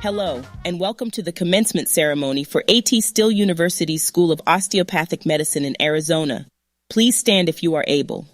Hello, and welcome to the commencement ceremony for A.T. Still University's School of Osteopathic Medicine in Arizona. Please stand if you are able.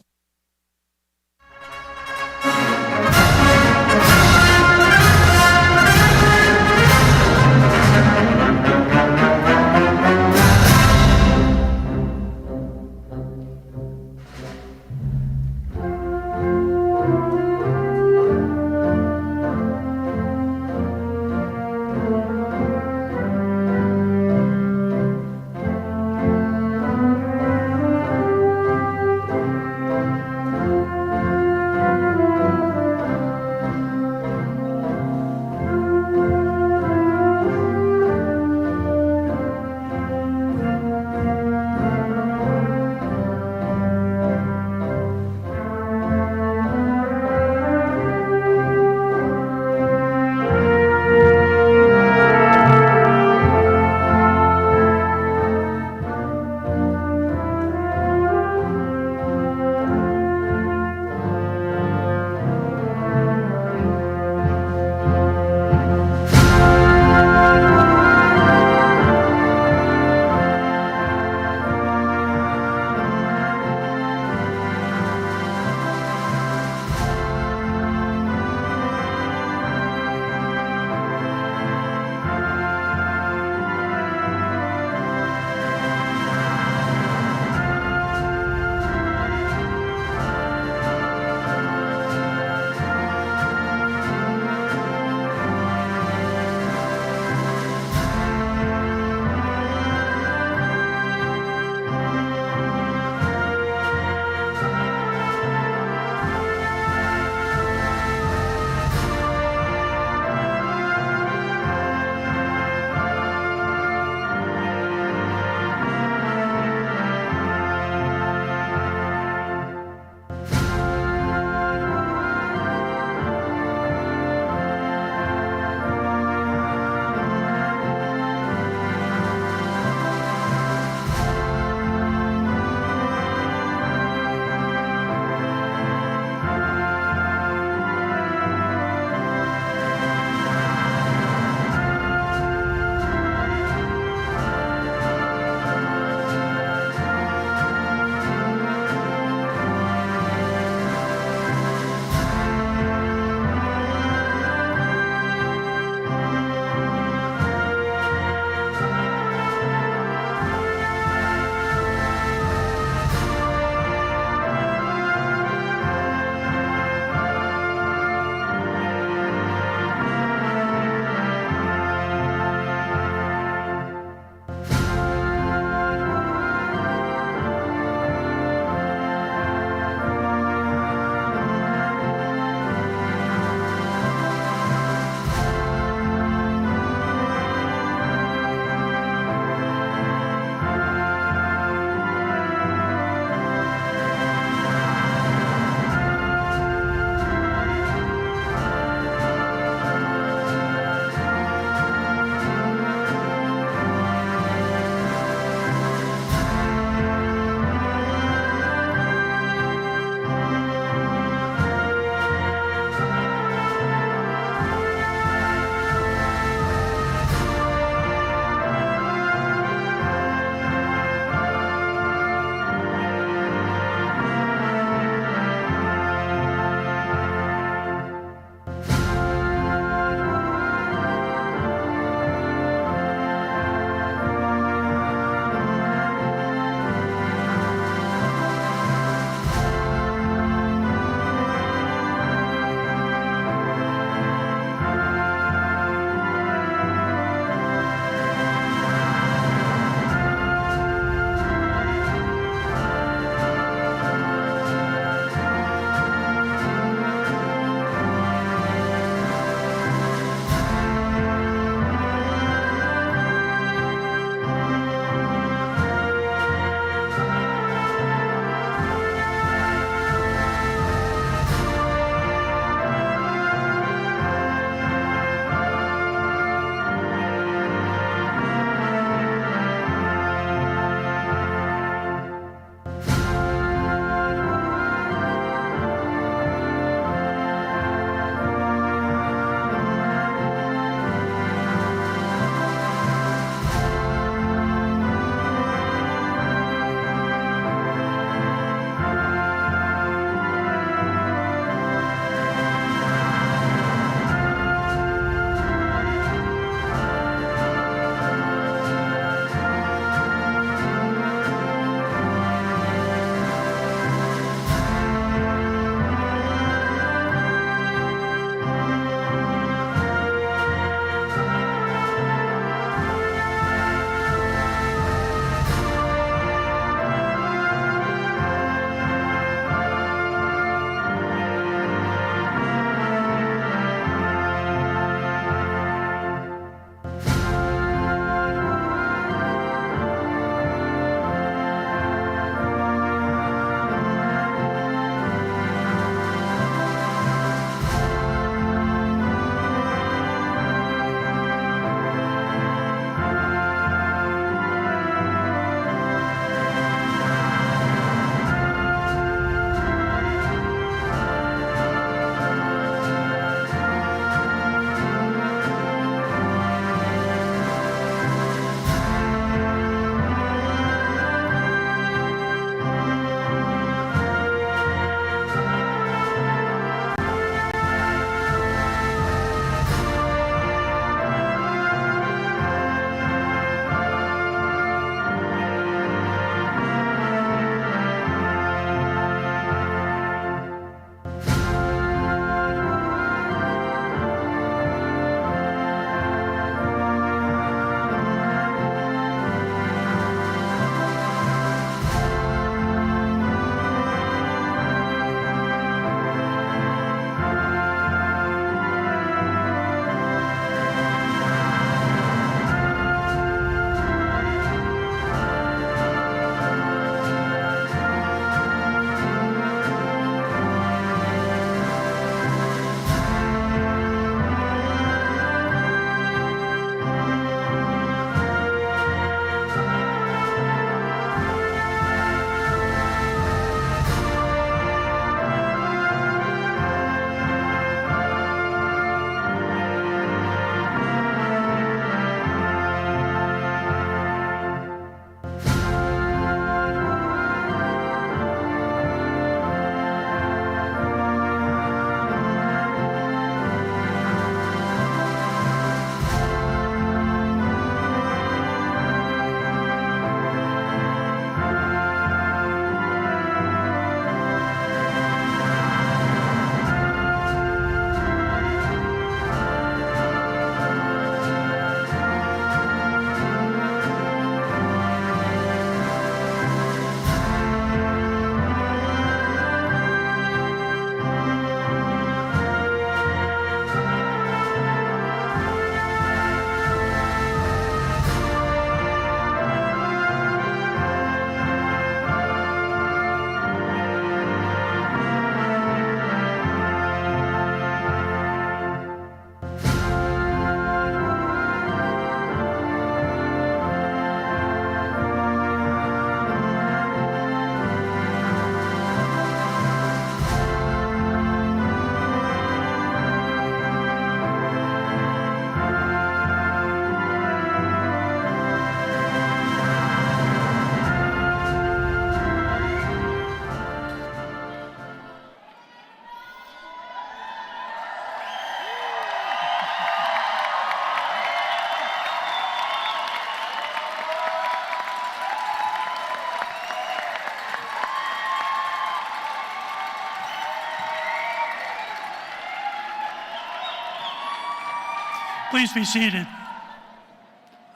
Please be seated.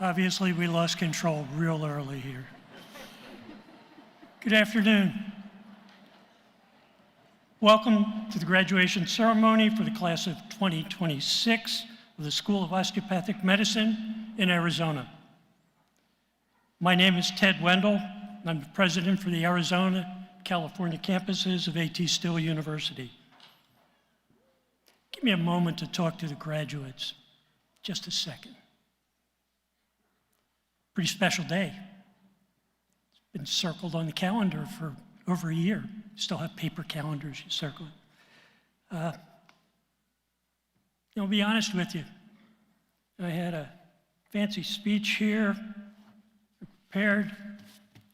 Obviously, we lost control real early here. Good afternoon. Welcome to the graduation ceremony for the class of 2026 of the School of Osteopathic Medicine in Arizona. My name is Ted Wendell, and I'm the president for the Arizona, California campuses of AT University. Give me a moment to talk to the graduates. Just a second. Pretty special day. It's been circled on the calendar for over a year. You still have paper calendars, you circle it. I'll be honest with you. I had a fancy speech here, prepared,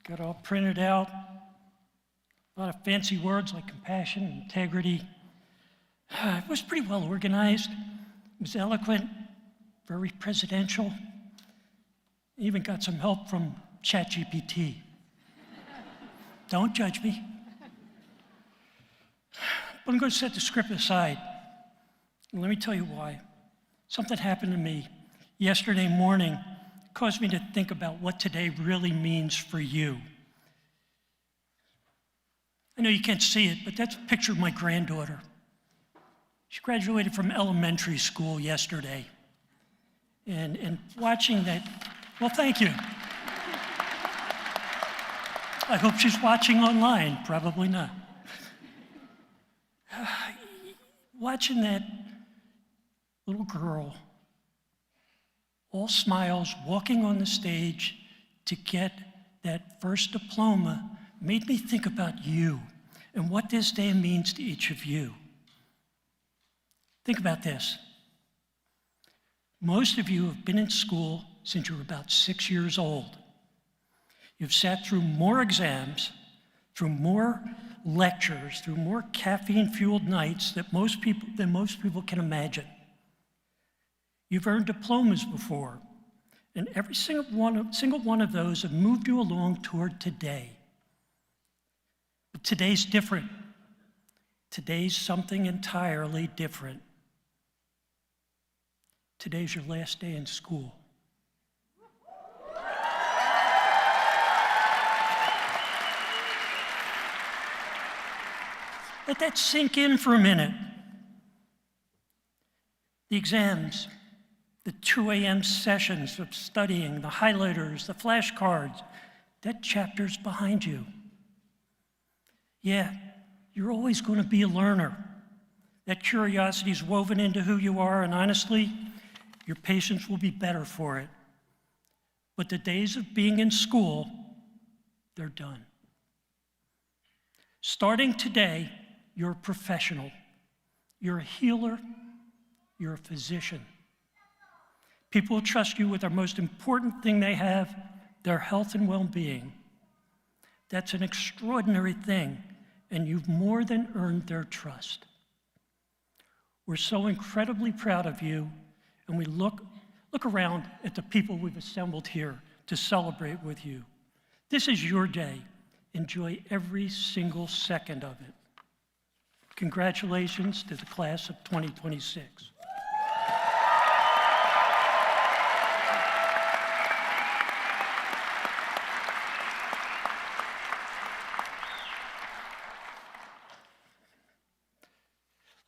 got all printed out. A lot of fancy words like compassion, integrity. It was pretty well organized. It was eloquent, very presidential. Even got some help from ChatGPT. Don't judge me. But I'm going to set the script aside. And let me tell you why. Something happened to me yesterday morning. It caused me to think about what today really means for you. I know you can't see it, but that's a picture of my granddaughter. She graduated from elementary school yesterday. And watching that, well, thank you. I hope she's watching online, probably not. Watching that little girl, all smiles, walking on the stage to get that first diploma made me think about you and what this day means to each of you. Think about this. Most of you have been in school since you were about 6 years old. You've sat through more exams, through more lectures, through more caffeine-fueled nights than most people can imagine. You've earned diplomas before, and every single one of those have moved you along toward today. But today's different. Today's something entirely different. Today's your last day in school. Let that sink in for a minute. The exams, the 2 a.m. sessions of studying, the highlighters, the flashcards, that chapter's behind you. Yeah, you're always going to be a learner. That curiosity's woven into who you are, and honestly, your patience will be better for it. But the days of being in school, they're done. Starting today, you're a professional. You're a healer. You're a physician. People will trust you with their most important thing they have, their health and well-being. That's an extraordinary thing, and you've more than earned their trust. We're so incredibly proud of you, and we look around at the people we've assembled here to celebrate with you. This is your day. Enjoy every single second of it. Congratulations to the class of 2026.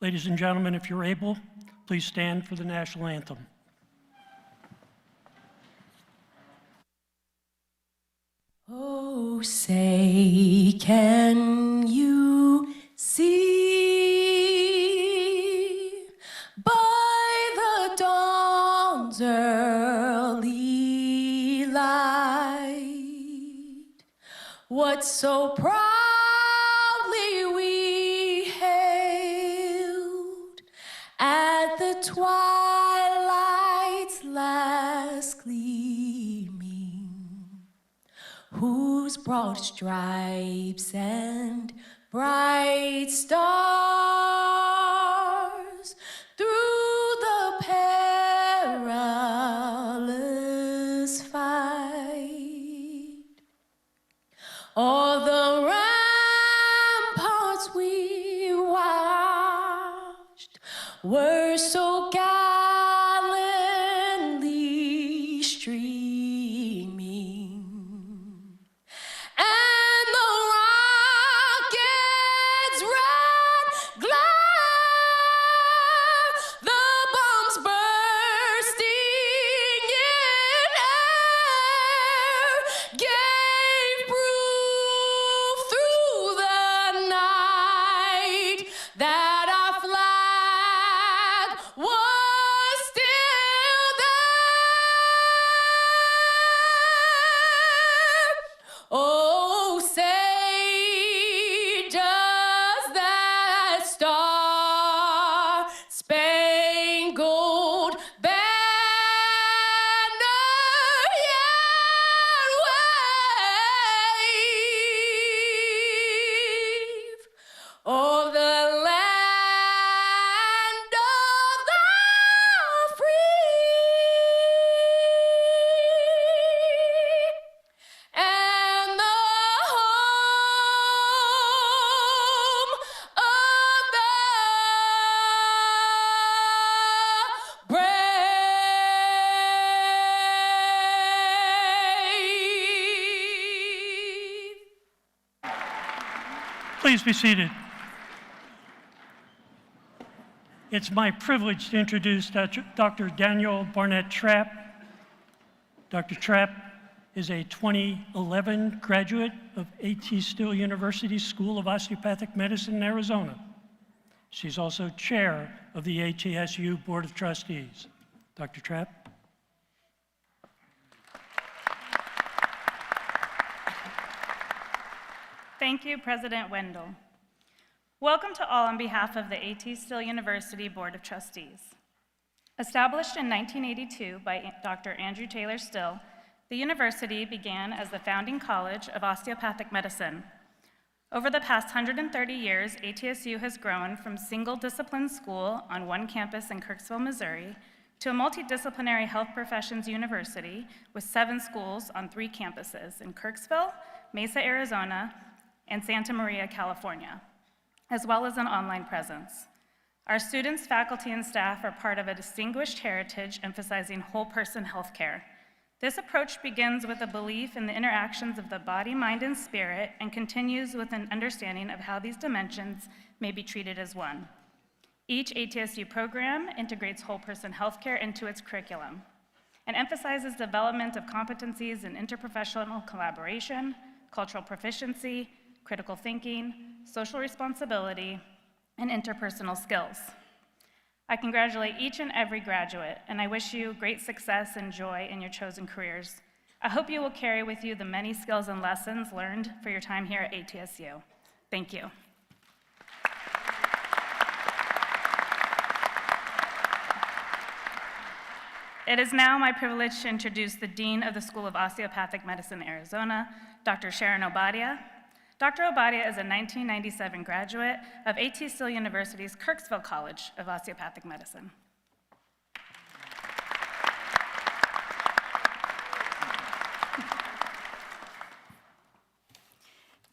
Ladies and gentlemen, if you're able, please stand for the national anthem. Oh, say, can you see by the dawn's early light what so proudly we hailed at the twilight's last gleaming, whose broad stripes and bright stars through the perilous fight, all the ramparts we watched were so gallant Please be seated. It's my privilege to introduce Dr. Daniel Barnett Trapp. Dr. Trapp is a 2011 graduate of AT-Still University School of Osteopathic Medicine in Arizona. She's also chair of the ATSU Board of Trustees. Dr. Trapp. Thank you, President Wendell. Welcome to all on behalf of the AT-Still University Board of Trustees. Established in 1982 by Dr. Andrew Taylor Still, the university began as the founding college of osteopathic medicine. Over the past 130 years, ATSU has grown from single-discipline school on one campus in Kirksville, Missouri, to a multidisciplinary health professions university with 7 schools on 3 campuses in Kirksville, Mesa, Arizona, and Santa Maria, California, as well as an online presence. Our students, faculty, and staff are part of a distinguished heritage emphasizing whole-person healthcare. This approach begins with a belief in the interactions of the body, mind, and spirit, and continues with an understanding of how these dimensions may be treated as one. Each ATSU program integrates whole-person healthcare into its curriculum and emphasizes development of competencies in interprofessional collaboration, cultural proficiency, critical thinking, social responsibility, and interpersonal skills. I congratulate each and every graduate, and I wish you great success and joy in your chosen careers. I hope you will carry with you the many skills and lessons learned for your time here at ATSU. Thank you. It is now my privilege to introduce the Dean of the School of Osteopathic Medicine, Arizona, Dr. Sharon Obadia. Dr. Obadia is a 1997 graduate of AT-Still University's Kirksville College of Osteopathic Medicine.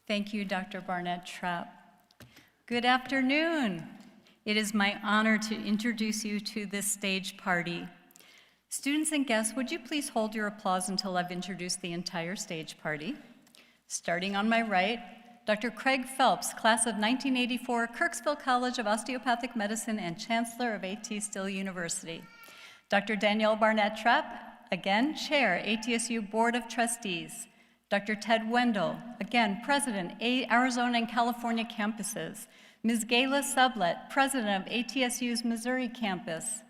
Thank you, Dr. Barnett Trapp. Good afternoon. It is my honor to introduce you to this stage party. Students and guests, would you please hold your applause until I've introduced the entire stage party? Starting on my right, Dr. Craig Phelps, class of 1984, Kirksville College of Osteopathic Medicine and Chancellor of AT-Still University. Dr. Danielle Barnett Trapp, again, Chair, ATSU Board of Trustees. Dr. Ted Wendell, again, President, Arizona and California campuses. Ms. Gayla Sublet, President of ATSU's Missouri campus.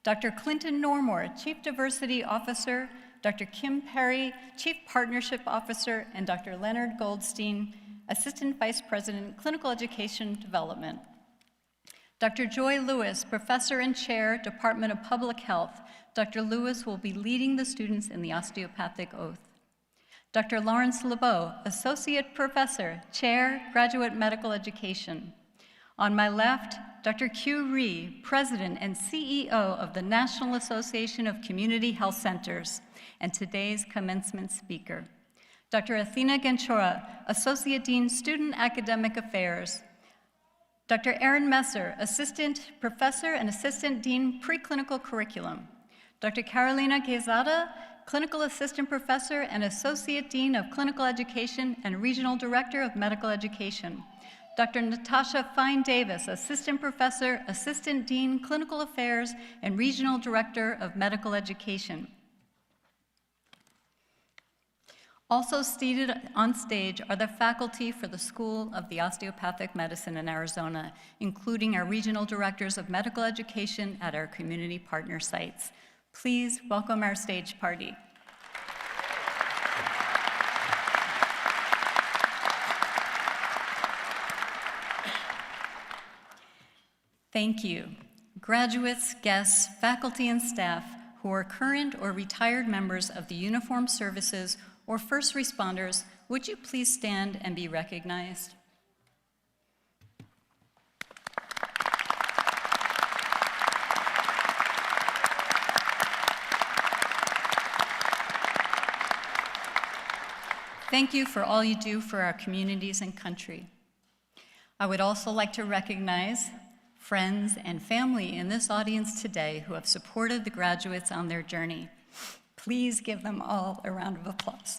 Dr. Clinton Normore, Chief Diversity Officer. Dr. Kim Perry, Chief Partnership Officer, and Dr. Leonard Goldstein, Assistant Vice President, Clinical Education Development. Dr. Joy Lewis, Professor and Chair, Department of Public Health. Dr. Lewis will be leading the students in the osteopathic oath. Dr. Lawrence LeBeau, Associate Professor, Chair, Graduate Medical Education. On my left, Dr. Q. Rhee, President and CEO of the National Association of Community Health Centers, and today's commencement speaker. Dr. Athena Ganchora, Associate Dean, Student Academic Affairs. Dr. Aaron Messer, Assistant Professor and Assistant Dean, Preclinical Curriculum. Dr. Carolina Quezada, Clinical Assistant Professor and Associate Dean of Clinical Education and Regional Director of Medical Education. Dr. Natasha Fine-Davis, Assistant Professor, Assistant Dean, Clinical Affairs, and Regional Director of Medical Education. Also seated on stage are the faculty for the School of the Osteopathic Medicine in Arizona, including our regional directors of medical education at our community partner sites. Please welcome our stage party. Thank you. Graduates, guests, faculty, and staff who are current or retired members of the uniformed services or first responders, would you please stand and be recognized? Thank you for all you do for our communities and country. I would also like to recognize friends and family in this audience today who have supported the graduates on their journey. Please give them all a round of applause.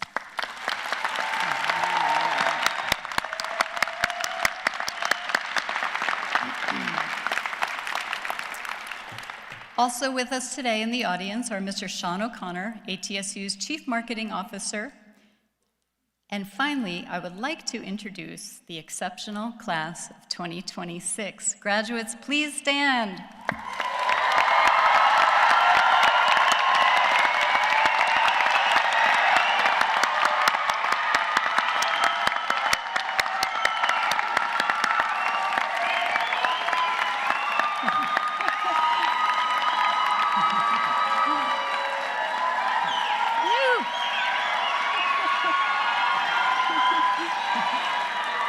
Also with us today in the audience are Mr. Sean O'Connor, ATSU's Chief Marketing Officer. And finally, I would like to introduce the exceptional class of 2026. Graduates, please stand.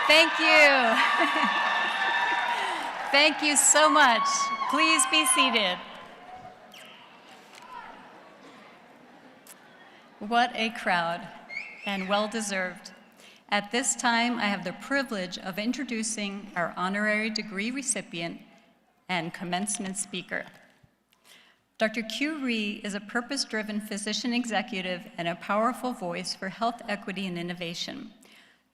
Thank you. Thank you so much. Please be seated. What a crowd, and well-deserved. At this time, I have the privilege of introducing our honorary degree recipient and commencement speaker. Dr. Q. Rhee is a purpose-driven physician executive and a powerful voice for health equity and innovation.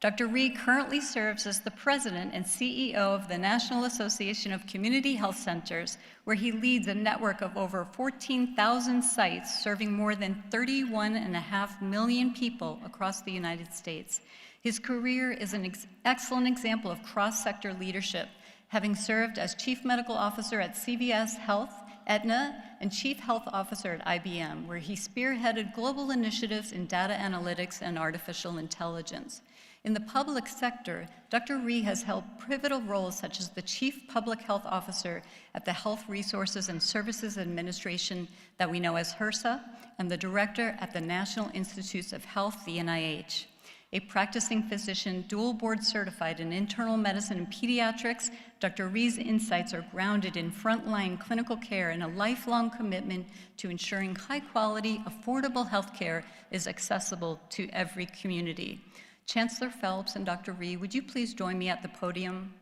Dr. Rhee currently serves as the president and CEO of the National Association of Community Health Centers, where he leads a network of over 14,000 sites serving more than 31.5 million people across the United States. His career is an excellent example of cross-sector leadership, having served as Chief Medical Officer at CVS Health, Aetna, and Chief Health Officer at IBM, where he spearheaded global initiatives in data analytics and artificial intelligence. In the public sector, Dr. Rhee has held pivotal roles such as the Chief Public Health Officer at the Health Resources and Services Administration that we know as HRSA, and the Director at the National Institutes of Health, the NIH. A practicing physician, dual board certified in internal medicine and pediatrics, Dr. Rhee's insights are grounded in frontline clinical care and a lifelong commitment to ensuring high-quality, affordable health care is accessible to every community. Chancellor Phelps and Dr. Rhee, would you please join me at the podium?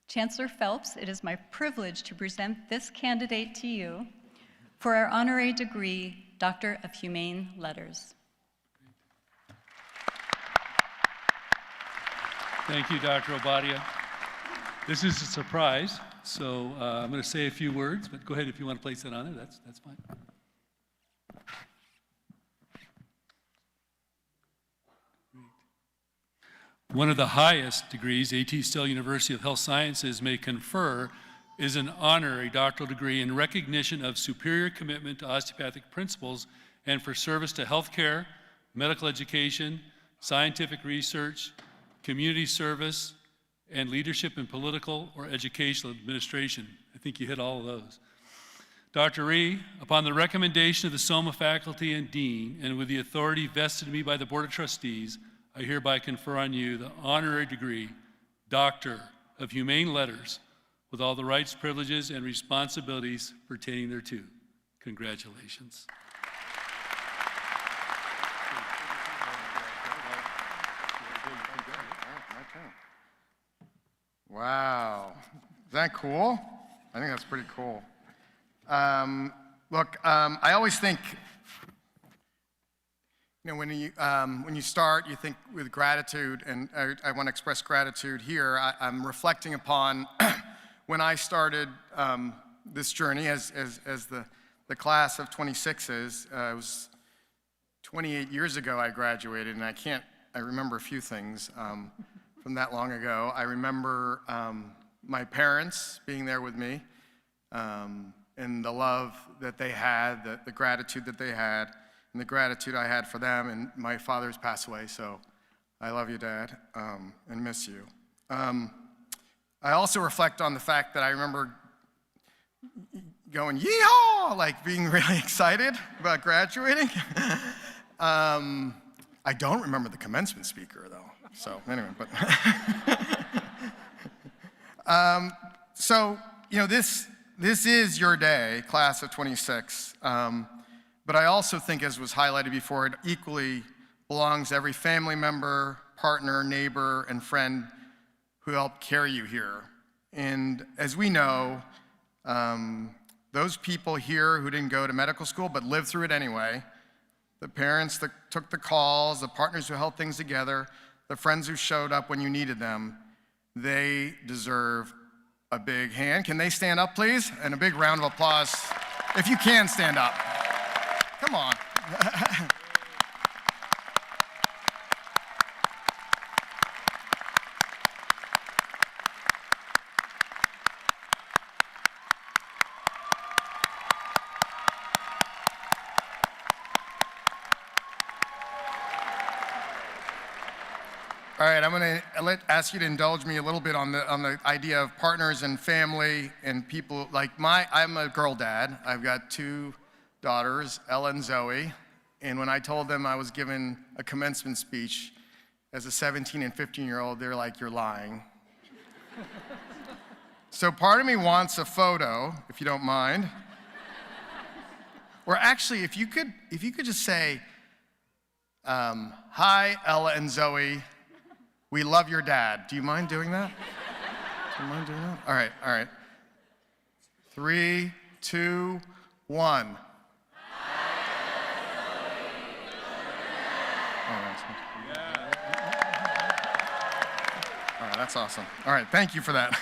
Chancellor Phelps, it is my privilege to present this candidate to you for our honorary degree, Doctor of Humane Letters. Thank you, Dr. Obadia. This is a surprise, so I'm going to say a few words, but go ahead if you want to place that on there, that's fine. One of the highest degrees AT-Still University of Health Sciences may confer is an honorary doctoral degree in recognition of superior commitment to osteopathic principles and for service to healthcare, medical education, scientific research, community service, and leadership in political or educational administration. I think you hit all of those. Dr. Rhee, upon the recommendation of the SOMA faculty and dean, and with the authority vested in me by the Board of Trustees, I hereby confer on you the honorary degree, Doctor of Humane Letters, with all the rights, privileges, and responsibilities pertaining thereto. Congratulations. Wow, is that cool? I think that's pretty cool. Look, I always think, you know, when you start, you think with gratitude, and I want to express gratitude here. I'm reflecting upon when I started this journey as the class of 26s. It was 28 years ago I graduated, and I remember a few things from that long ago. I remember my parents being there with me, and the love that they had, the gratitude that they had, and the gratitude I had for them. And my father's passed away, so I love you, Dad, and miss you. I also reflect on the fact that I remember going, yeehaw, like being really excited about graduating. I don't remember the commencement speaker, though. So anyway, but so you know, this is your day, class of 26. But I also think, as was highlighted before, it equally belongs to every family member, partner, neighbor, and friend who helped carry you here. And as we know, those people here who didn't go to medical school but lived through it anyway, the parents that took the calls, the partners who held things together, the friends who showed up when you needed them, they deserve a big hand. Can they stand up, please? And a big round of applause if you can stand up. Come on. All right, I'm going to ask you to indulge me a little bit on the idea of partners and family and people. Like I'm a girl dad. I've got 2 daughters, Ella and Zoe. And when I told them I was giving a commencement speech as a 17 and 15-year-old, they're like, "You're lying." So part of me wants a photo, if you don't mind. Or actually, if you could just say, "Hi, Ella and Zoe. We love your dad." Do you mind doing that? Do you mind doing that? All right. 3, 2, 1. All right, that's awesome. All right, thank you for that.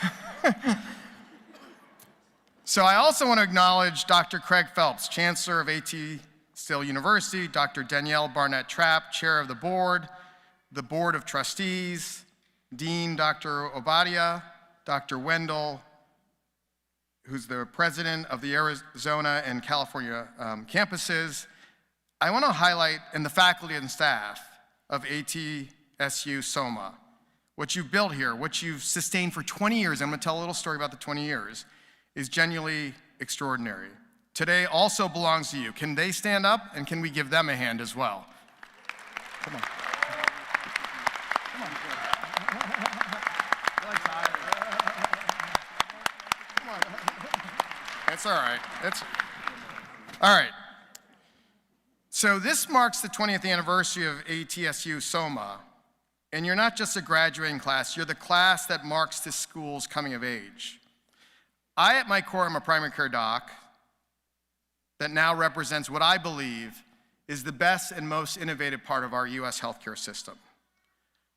So I also want to acknowledge Dr. Craig Phelps, Chancellor of AT-Still University, Dr. Danielle Barnett-Trapp, Chair of the Board of Trustees, Dean Dr. Obadia, Dr. Wendell, who's the president of the Arizona and California campuses. I want to highlight, and the faculty and staff of ATSU-SOMA, what you've built here, what you've sustained for 20 years, I'm going to tell a little story about the 20 years, is genuinely extraordinary. Today also belongs to you. Can they stand up, and can we give them a hand as well? Come on. It's all right. All right. So this marks the 20th anniversary of ATSU-SOMA, and you're not just a graduating class, you're the class that marks this school's coming of age. I, at my core, am a primary care doc that now represents what I believe is the best and most innovative part of our US healthcare system.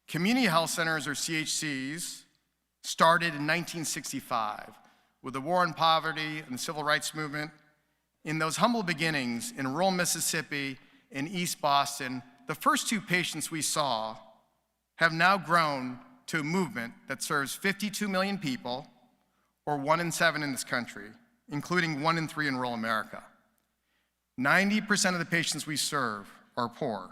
Community health centers, or CHCs, started in 1965 with the war on poverty and the civil rights movement. In those humble beginnings in rural Mississippi and East Boston, the first 2 patients we saw have now grown to a movement that serves 52 million people, or 1 in 7 in this country, including 1 in 3 in rural America. 90% of the patients we serve are poor.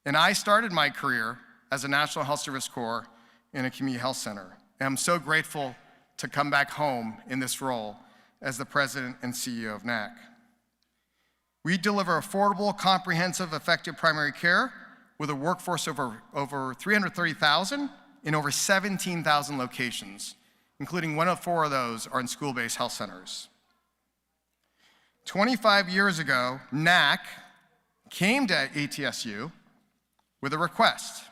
And I started my career as a National Health Service Corps in a community health center. And I'm so grateful to come back home in this role as the president and CEO of NAC. We deliver affordable, comprehensive, effective primary care with a workforce over 330,000 in over 17,000 locations, including 104 of those are in school-based health centers. 25 years ago, NAC came to ATSU with a request.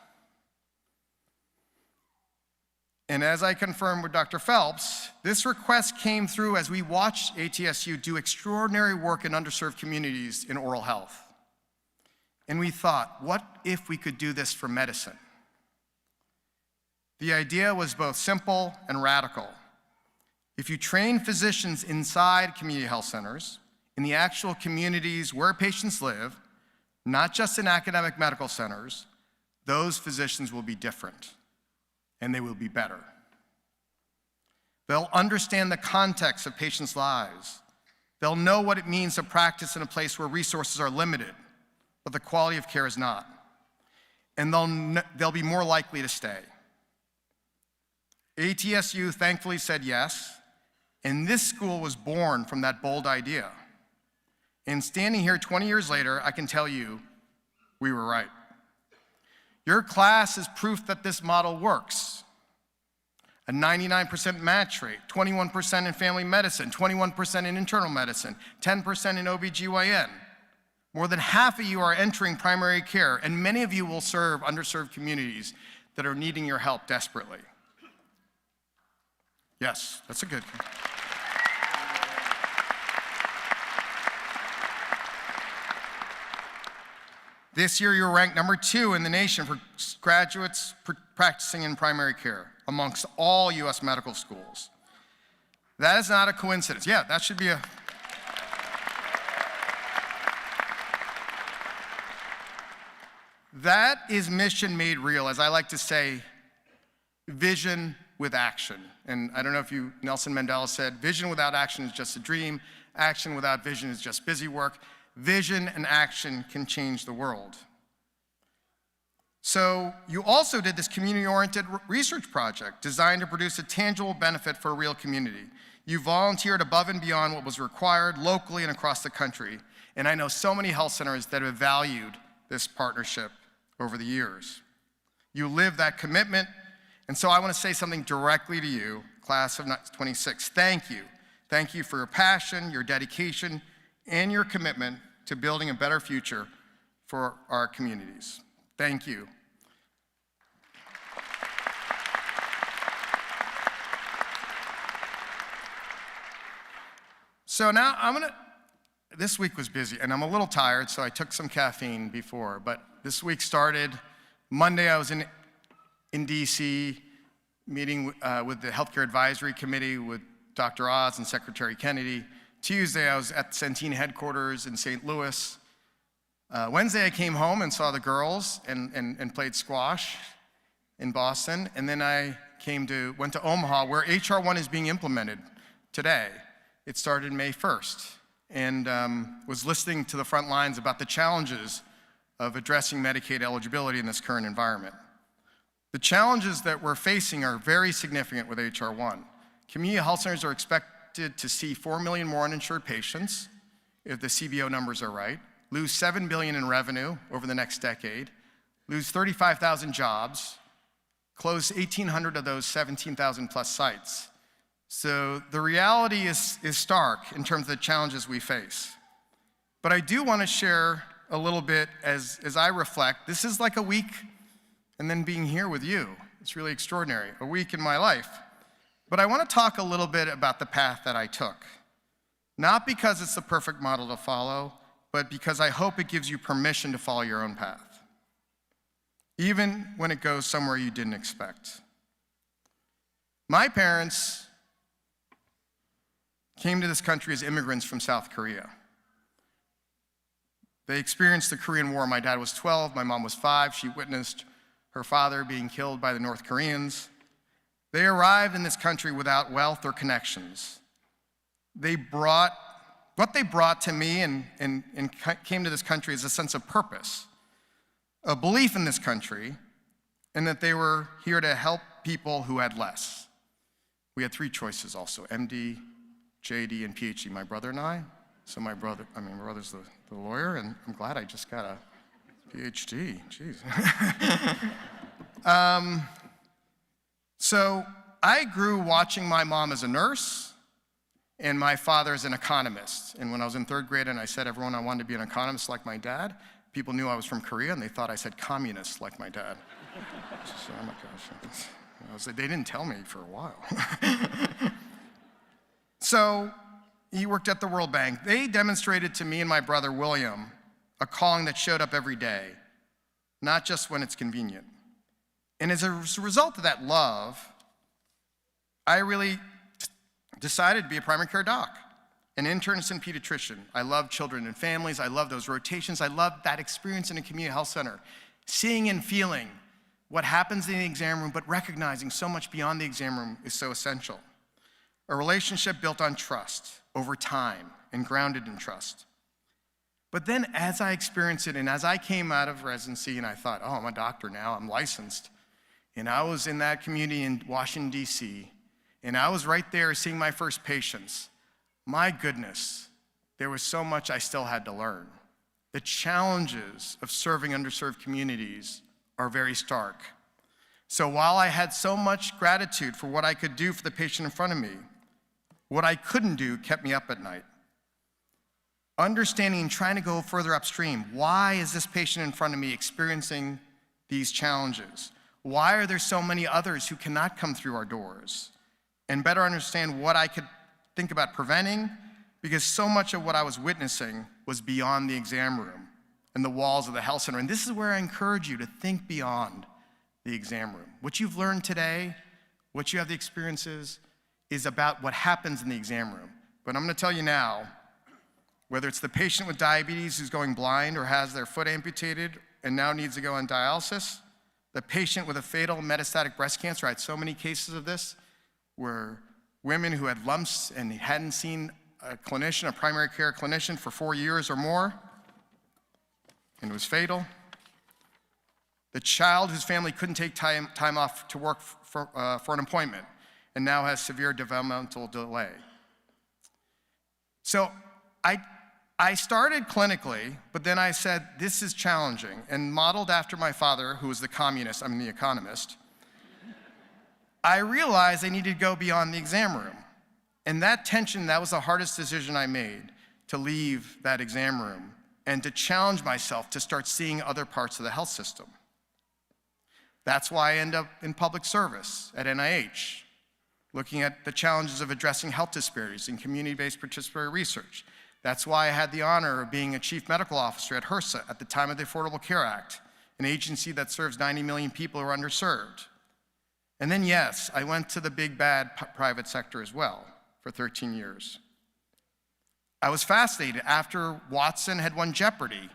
And as I confirmed with Dr. Phelps, this request came through as we watched ATSU do extraordinary work in underserved communities in oral health. And we thought, what if we could do this for medicine? The idea was both simple and radical. If you train physicians inside community health centers, in the actual communities where patients live, not just in academic medical centers, those physicians will be different, and they will be better. They'll understand the context of patients' lives. They'll know what it means to practice in a place where resources are limited, but the quality of care is not. And they'll be more likely to stay. ATSU thankfully said yes, and this school was born from that bold idea. And standing here 20 years later, I can tell you, we were right. Your class is proof that this model works. A 99% match rate, 21% in family medicine, 21% in internal medicine, 10% in OBGYN. More than half of you are entering primary care, and many of you will serve underserved communities that are needing your help desperately. Yes, that's a good one. This year, you're ranked number 2 in the nation for graduates practicing in primary care amongst all U.S. medical schools. That is not a coincidence. Yeah, that should be a... That is mission made real, as I like to say, vision with action. And I don't know if Nelson Mandela said, vision without action is just a dream. Action without vision is just busy work. Vision and action can change the world. So you also did this community-oriented research project designed to produce a tangible benefit for a real community. You volunteered above and beyond what was required locally and across the country. And I know so many health centers that have valued this partnership over the years. You live that commitment, and so I want to say something directly to you, class of 26. Thank you. Thank you for your passion, your dedication, and your commitment to building a better future for our communities. Thank you. So now this week was busy, and I'm a little tired, so I took some caffeine before, but this week started, Monday I was in DC meeting with the Healthcare Advisory Committee with Dr. Oz and Secretary Kennedy. Tuesday I was at Centene headquarters in St. Louis. Wednesday I came home and saw the girls and played squash in Boston, and then I went to Omaha where HR 1 is being implemented today. It started May 1st, and was listening to the front lines about the challenges of addressing Medicaid eligibility in this current environment. The challenges that we're facing are very significant with HR 1. Community health centers are expected to see 4 million more uninsured patients, if the CBO numbers are right, lose $7 billion in revenue over the next decade, lose 35,000 jobs, close 1,800 of those 17,000 plus sites. So the reality is stark in terms of the challenges we face. But I do want to share a little bit as I reflect. This is like a week and then being here with you. It's really extraordinary, a week in my life. But I want to talk a little bit about the path that I took. Not because it's the perfect model to follow, but because I hope it gives you permission to follow your own path, even when it goes somewhere you didn't expect. My parents came to this country as immigrants from South Korea. They experienced the Korean War. My dad was 12, my mom was 5. She witnessed her father being killed by the North Koreans. They arrived in this country without wealth or connections. What they brought to me and came to this country is a sense of purpose, a belief in this country, and that they were here to help people who had less. We had 3 choices also, MD, JD, and PhD, my brother and I. So my brother's the lawyer, and I'm glad I just got a PhD, jeez. So I grew watching my mom as a nurse and my father as an economist. And when I was in 3rd grade and I said everyone I wanted to be an economist like my dad, people knew I was from Korea and they thought I said communist like my dad. So, oh my gosh, they didn't tell me for a while. So he worked at the World Bank. They demonstrated to me and my brother William a calling that showed up every day, not just when it's convenient. And as a result of that love, I really decided to be a primary care doc, an internist and pediatrician. I love children and families. I love those rotations. I love that experience in a community health center, seeing and feeling what happens in the exam room, but recognizing so much beyond the exam room is so essential. A relationship built on trust over time and grounded in trust. But then as I experienced it and as I came out of residency and I thought, oh, I'm a doctor now, I'm licensed. And I was in that community in Washington, D.C., and I was right there seeing my first patients. My goodness, there was so much I still had to learn. The challenges of serving underserved communities are very stark. So while I had so much gratitude for what I could do for the patient in front of me, what I couldn't do kept me up at night. Understanding and trying to go further upstream. Why is this patient in front of me experiencing these challenges? Why are there so many others who cannot come through our doors? And better understand what I could think about preventing, because so much of what I was witnessing was beyond the exam room and the walls of the health center. And this is where I encourage you to think beyond. the exam room. What you've learned today, what you have the experiences, is about what happens in the exam room. But I'm gonna tell you now, whether it's the patient with diabetes who's going blind or has their foot amputated and now needs to go on dialysis, the patient with a fatal metastatic breast cancer, I had so many cases of this, where women who had lumps and hadn't seen a clinician, a primary care clinician for 4 years or more, and it was fatal. The child whose family couldn't take time off to work for an appointment and now has severe developmental delay. So I started clinically, but then I said, this is challenging, and modeled after my father, who was the communist, I'm the economist, I realized I needed to go beyond the exam room. And that tension, that was the hardest decision I made, to leave that exam room and to challenge myself to start seeing other parts of the health system. That's why I end up in public service at NIH, looking at the challenges of addressing health disparities in community-based participatory research. That's why I had the honor of being a chief medical officer at HRSA at the time of the Affordable Care Act, an agency that serves 90 million people who are underserved. And then, yes, I went to the big bad private sector as well for 13 years. I was fascinated. After Watson had won Jeopardy,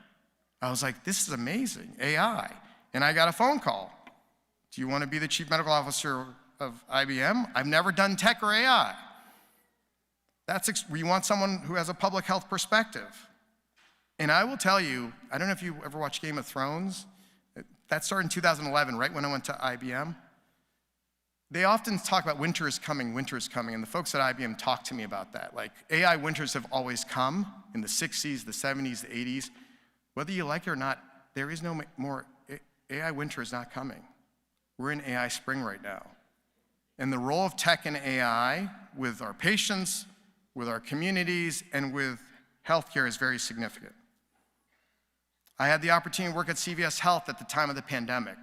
I was like, this is amazing, AI. And I got a phone call. Do you want to be the chief medical officer of IBM? I've never done tech or AI. We want someone who has a public health perspective. And I will tell you, I don't know if you ever watched Game of Thrones. That started in 2011, right when I went to IBM. They often talk about winter is coming, and the folks at IBM talk to me about that. Like, AI winters have always come in the 60s, the 70s, the 80s. Whether you like it or not, there is no more, AI winter is not coming. We're in AI spring right now. And the role of tech and AI with our patients, with our communities, and with healthcare is very significant. I had the opportunity to work at CVS Health at the time of the pandemic,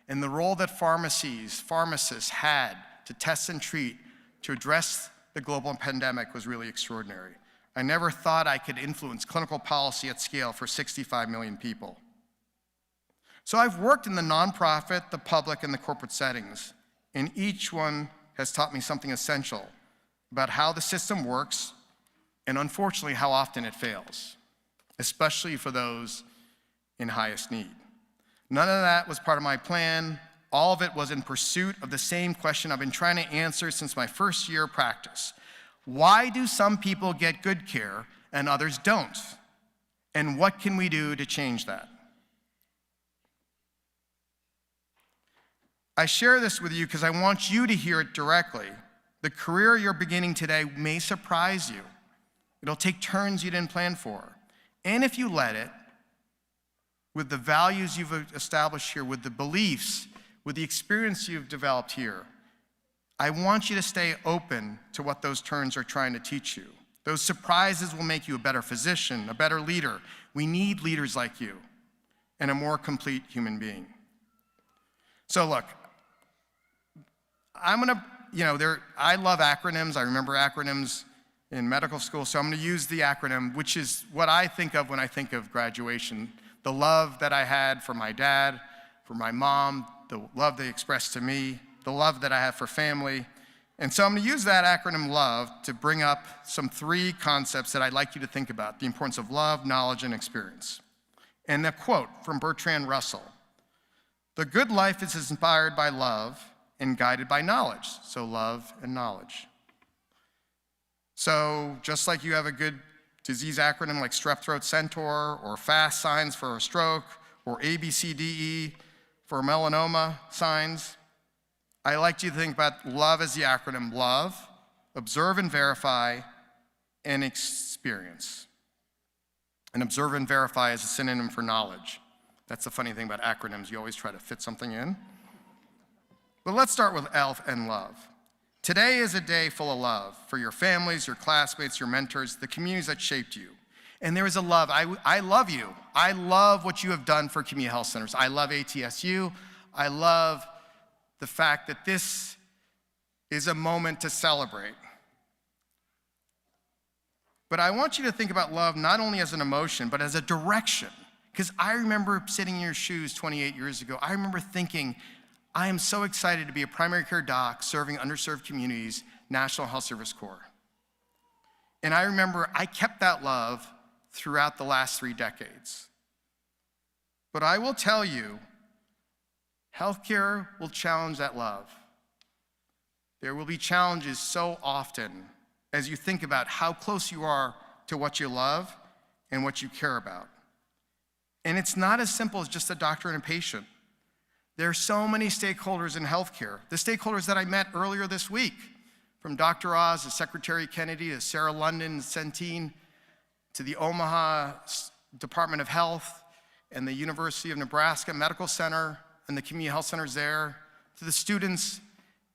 and the role that pharmacists had to test and treat to address the global pandemic was really extraordinary. I never thought I could influence clinical policy at scale for 65 million people. So I've worked in the nonprofit, the public, and the corporate settings, and each one has taught me something essential about how the system works, and unfortunately, how often it fails, especially for those in highest need. None of that was part of my plan. All of it was in pursuit of the same question I've been trying to answer since my first year of practice. Why do some people get good care and others don't? And what can we do to change that? I share this with you because I want you to hear it directly. The career you're beginning today may surprise you. It'll take turns you didn't plan for. And if you let it, with the values you've established here, with the beliefs, with the experience you've developed here, I want you to stay open to what those turns are trying to teach you. Those surprises will make you a better physician, a better leader. We need leaders like you and a more complete human being. So look, I love acronyms. I remember acronyms in medical school, so I'm gonna use the acronym, which is what I think of when I think of graduation. The love that I had for my dad, for my mom, the love they expressed to me, the love that I have for family. And so I'm gonna use that acronym LOVE to bring up some 3 concepts that I'd like you to think about: the importance of love, knowledge, and experience. And a quote from Bertrand Russell: "The good life is inspired by love and guided by knowledge." So love and knowledge. So just like you have a good disease acronym like Strep Throat Centaur, or FAST signs for a stroke, or ABCDE for melanoma signs, I like you to think about love as the acronym love, observe and verify, and experience. And observe and verify is a synonym for knowledge. That's the funny thing about acronyms, you always try to fit something in. But let's start with L and love. Today is a day full of love for your families, your classmates, your mentors, the communities that shaped you. And there is a love. I love you. I love what you have done for community health centers. I love ATSU. I love the fact that this is a moment to celebrate. But I want you to think about love not only as an emotion, but as a direction. Because I remember sitting in your shoes 28 years ago. I remember thinking, I am so excited to be a primary care doc serving underserved communities, National Health Service Corps. And I remember I kept that love throughout the last 3 decades. But I will tell you, healthcare will challenge that love. There will be challenges so often as you think about how close you are to what you love and what you care about. And it's not as simple as just a doctor and a patient. There are so many stakeholders in healthcare. The stakeholders that I met earlier this week, from Dr. Oz to Secretary Kennedy to Sarah London and Centene to the Omaha Department of Health and the University of Nebraska Medical Center and the community health centers there, to the students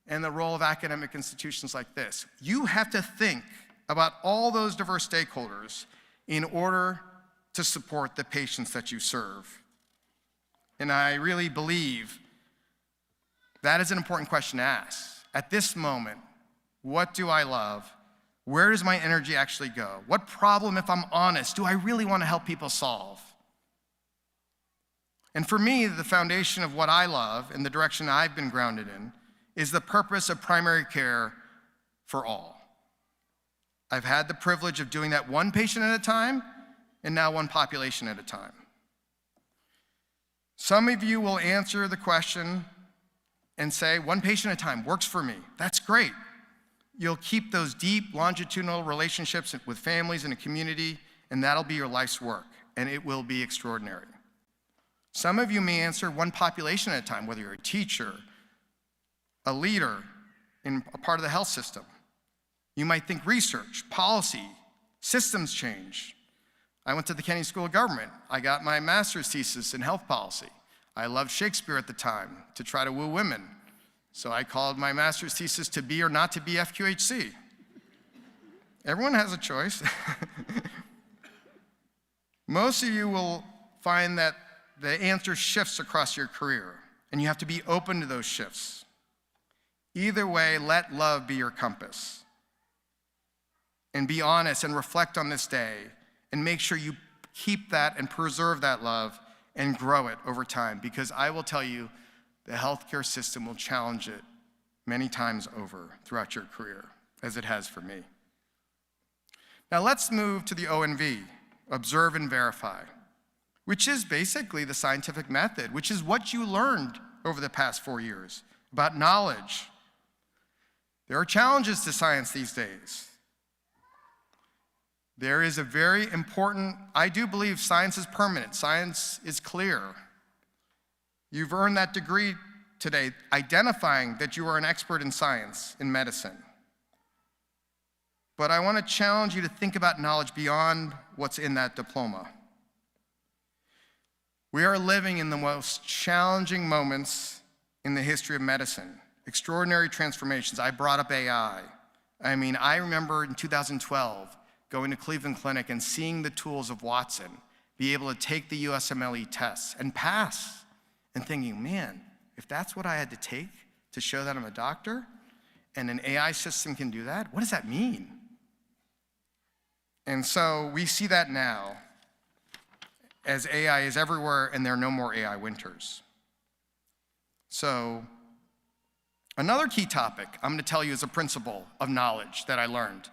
and the role of academic institutions like this. You have to think about all those diverse stakeholders in order to support the patients that you serve. And I really believe that is an important question to ask. At this moment, what do I love? Where does my energy actually go? What problem, if I'm honest, do I really want to help people solve? And for me, the foundation of what I love and the direction I've been grounded in is the purpose of primary care for all. I've had the privilege of doing that one patient at a time and now one population at a time. Some of you will answer the question and say, one patient at a time works for me. That's great. You'll keep those deep longitudinal relationships with families and a community, and that'll be your life's work, and it will be extraordinary. Some of you may answer one population at a time, whether you're a teacher, a leader in a part of the health system. You might think research, policy, systems change. I went to the Kennedy School of Government. I got my master's thesis in health policy. I loved Shakespeare at the time to try to woo women. So I called my master's thesis To Be or Not to Be FQHC. Everyone has a choice. Most of you will find that the answer shifts across your career, and you have to be open to those shifts. Either way, let love be your compass. And be honest and reflect on this day, and make sure you keep that and preserve that love and grow it over time, because I will tell you, the healthcare system will challenge it many times over throughout your career, as it has for me. Now let's move to the ONV, observe and verify, which is basically the scientific method, which is what you learned over the past 4 years about knowledge. There are challenges to science these days. There is a very important, I do believe science is permanent. Science is clear. You've earned that degree today, identifying that you are an expert in science, in medicine. But I want to challenge you to think about knowledge beyond what's in that diploma. We are living in the most challenging moments in the history of medicine. Extraordinary transformations. I brought up AI. I remember in 2012, going to Cleveland Clinic and seeing the tools of Watson be able to take the USMLE tests and pass, and thinking, man, if that's what I had to take to show that I'm a doctor, and an AI system can do that, what does that mean? And so we see that now as AI is everywhere and there are no more AI winters. So another key topic I'm going to tell you is a principle of knowledge that I learned.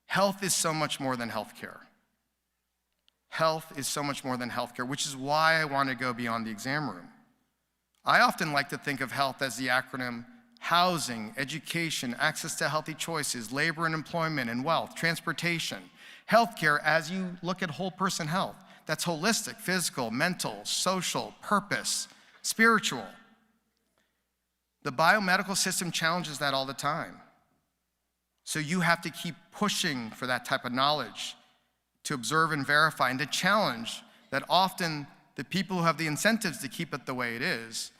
Health is so much more than healthcare. Health is so much more than healthcare, which is why I want to go beyond the exam room. I often like to think of health as the acronym housing, education, access to healthy choices, labor and employment and wealth, transportation. Healthcare, as you look at whole person health, that's holistic, physical, mental, social, purpose, spiritual. The biomedical system challenges that all the time. So you have to keep pushing for that type of knowledge to observe and verify and to challenge that often the people who have the incentives to keep it the way it is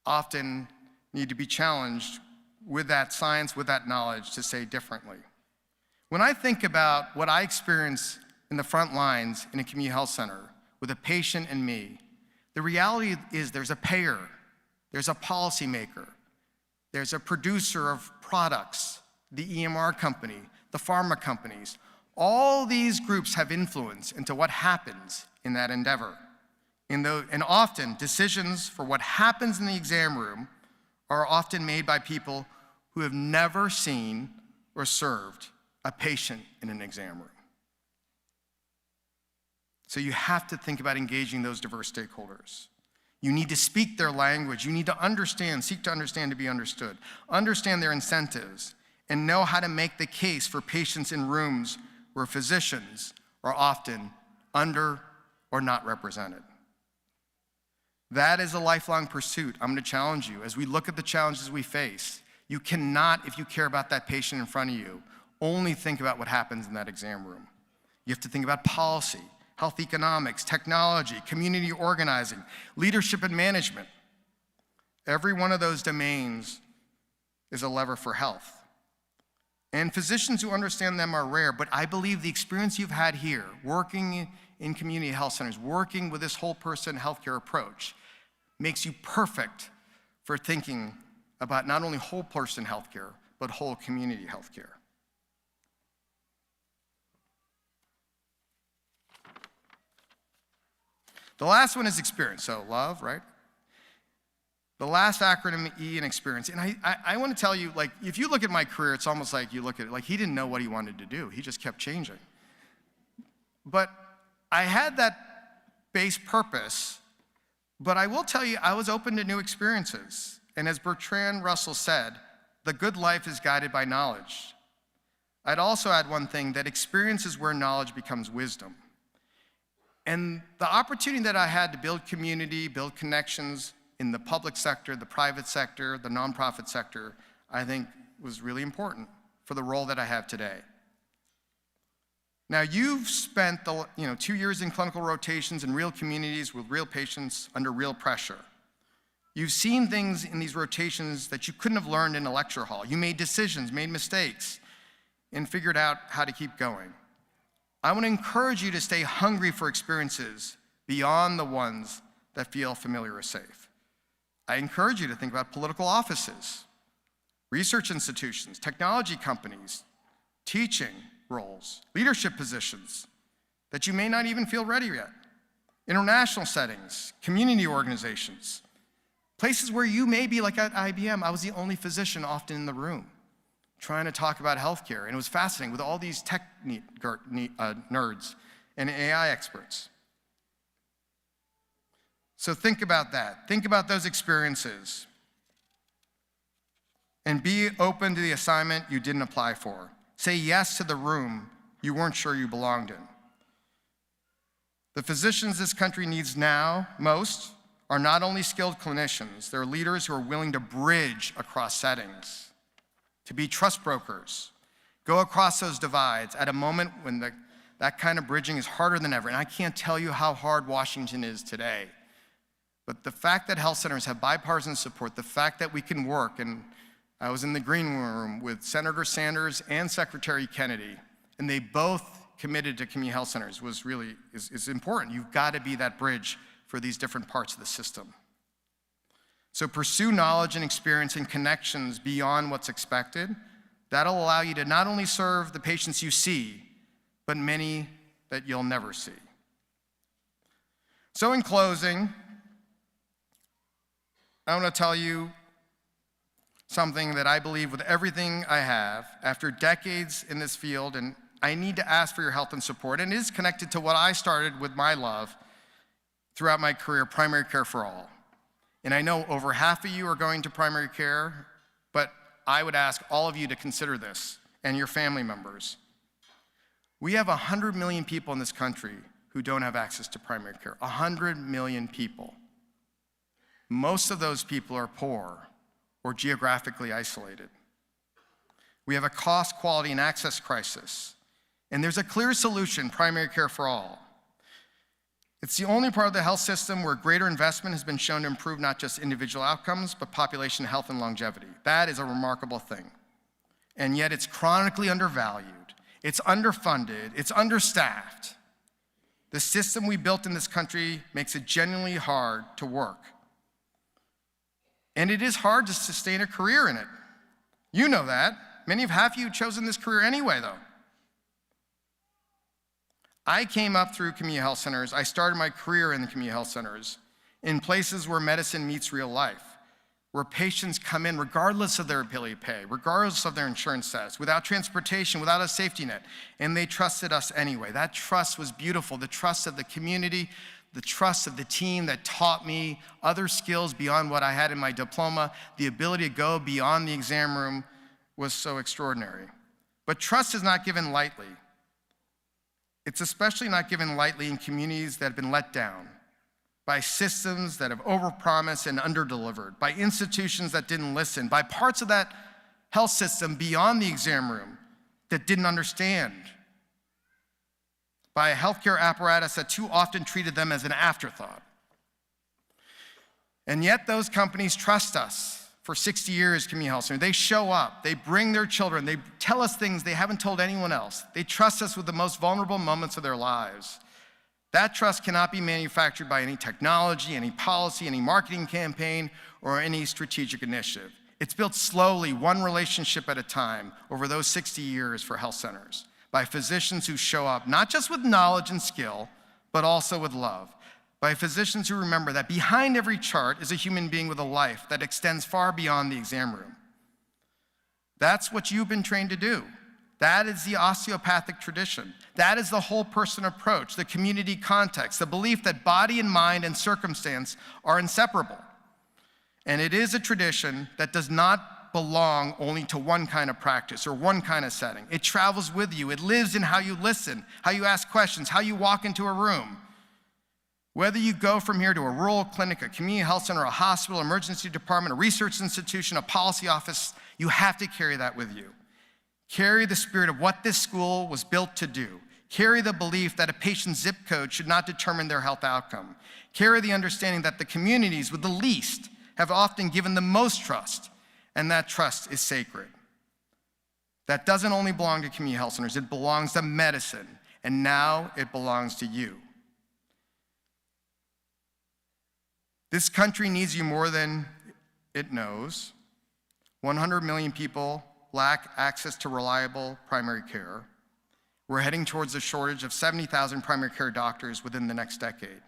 often need to be challenged with that science, with that knowledge to say differently. When I think about what I experience in the front lines in a community health center with a patient and me, the reality is there's a payer, there's a policymaker, there's a producer of products, the EMR company, the pharma companies. All these groups have influence into what happens in that endeavor. And often, decisions for what happens in the exam room are often made by people who have never seen or served a patient in an exam room. So you have to think about engaging those diverse stakeholders. You need to speak their language. You need to understand, seek to understand to be understood, understand their incentives, and know how to make the case for patients in rooms where physicians are often under or not represented. That is a lifelong pursuit. I'm going to challenge you. As we look at the challenges we face, you cannot, if you care about that patient in front of you, only think about what happens in that exam room. You have to think about policy, health economics, technology, community organizing, leadership and management. Every one of those domains is a lever for health. And physicians who understand them are rare, but I believe the experience you've had here, working in community health centers, working with this whole person healthcare approach, makes you perfect for thinking about not only whole person healthcare, but whole community healthcare. The last one is experience, so love, right? The last acronym, E, in experience. And I want to tell you, like, if you look at my career, it's almost like you look at it, like he didn't know what he wanted to do. He just kept changing. But I had that base purpose, but I will tell you, I was open to new experiences. And as Bertrand Russell said, the good life is guided by knowledge. I'd also add one thing, that experience is where knowledge becomes wisdom. And the opportunity that I had to build community, build connections in the public sector, the private sector, the nonprofit sector, I think was really important for the role that I have today. Now, you've spent 2 years in clinical rotations in real communities with real patients under real pressure. You've seen things in these rotations that you couldn't have learned in a lecture hall. You made decisions, made mistakes, and figured out how to keep going. I want to encourage you to stay hungry for experiences beyond the ones that feel familiar or safe. I encourage you to think about political offices, research institutions, technology companies, teaching roles, leadership positions that you may not even feel ready yet, international settings, community organizations, places where you may be like at IBM. I was the only physician often in the room trying to talk about healthcare, and it was fascinating with all these tech nerds and AI experts. So think about that. Think about those experiences. And be open to the assignment you didn't apply for. Say yes to the room you weren't sure you belonged in. The physicians this country needs now, most, are not only skilled clinicians, they're leaders who are willing to bridge across settings, to be trust brokers, go across those divides at a moment when that kind of bridging is harder than ever. And I can't tell you how hard Washington is today. But the fact that health centers have bipartisan support, the fact that we can work, and I was in the green room with Senator Sanders and Secretary Kennedy, and they both committed to community health centers is important. You've got to be that bridge for these different parts of the system. So pursue knowledge and experience and connections beyond what's expected. That'll allow you to not only serve the patients you see, but many that you'll never see. So in closing, I want to tell you something that I believe with everything I have, after decades in this field, and I need to ask for your help and support, and it is connected to what I started with my love throughout my career, primary care for all. And I know over half of you are going to primary care, but I would ask all of you to consider this, and your family members. We have 100 million people in this country who don't have access to primary care. 100 million people. Most of those people are poor or geographically isolated. We have a cost, quality, and access crisis. And there's a clear solution, primary care for all. It's the only part of the health system where greater investment has been shown to improve not just individual outcomes, but population health and longevity. That is a remarkable thing. And yet it's chronically undervalued, it's underfunded, it's understaffed. The system we built in this country makes it genuinely hard to work. And it is hard to sustain a career in it. You know that. Many of half of you have chosen this career anyway, though. I came up through community health centers. I started my career in the community health centers, in places where medicine meets real life, where patients come in regardless of their ability to pay, regardless of their insurance status, without transportation, without a safety net, and they trusted us anyway. That trust was beautiful, the trust of the community, the trust of the team that taught me other skills beyond what I had in my diploma. The ability to go beyond the exam room was so extraordinary. But trust is not given lightly. It's especially not given lightly in communities that have been let down by systems that have overpromised and underdelivered, by institutions that didn't listen, by parts of that health system beyond the exam room that didn't understand, by a healthcare apparatus that too often treated them as an afterthought. And yet those companies trust us. For 60 years, community health center, they show up, they bring their children, they tell us things they haven't told anyone else. They trust us with the most vulnerable moments of their lives. That trust cannot be manufactured by any technology, any policy, any marketing campaign, or any strategic initiative. It's built slowly, one relationship at a time, over those 60 years for health centers, by physicians who show up not just with knowledge and skill, but also with love. By physicians who remember that behind every chart is a human being with a life that extends far beyond the exam room. That's what you've been trained to do. That is the osteopathic tradition. That is the whole person approach, the community context, the belief that body and mind and circumstance are inseparable. And it is a tradition that does not belong only to one kind of practice or one kind of setting. It travels with you. It lives in how you listen, how you ask questions, how you walk into a room. Whether you go from here to a rural clinic, a community health center, a hospital, emergency department, a research institution, a policy office, you have to carry that with you. Carry the spirit of what this school was built to do. Carry the belief that a patient's zip code should not determine their health outcome. Carry the understanding that the communities with the least have often given the most trust, and that trust is sacred. That doesn't only belong to community health centers, it belongs to medicine, and now it belongs to you. This country needs you more than it knows. 100 million people lack access to reliable primary care. We're heading towards a shortage of 70,000 primary care doctors within the next decade.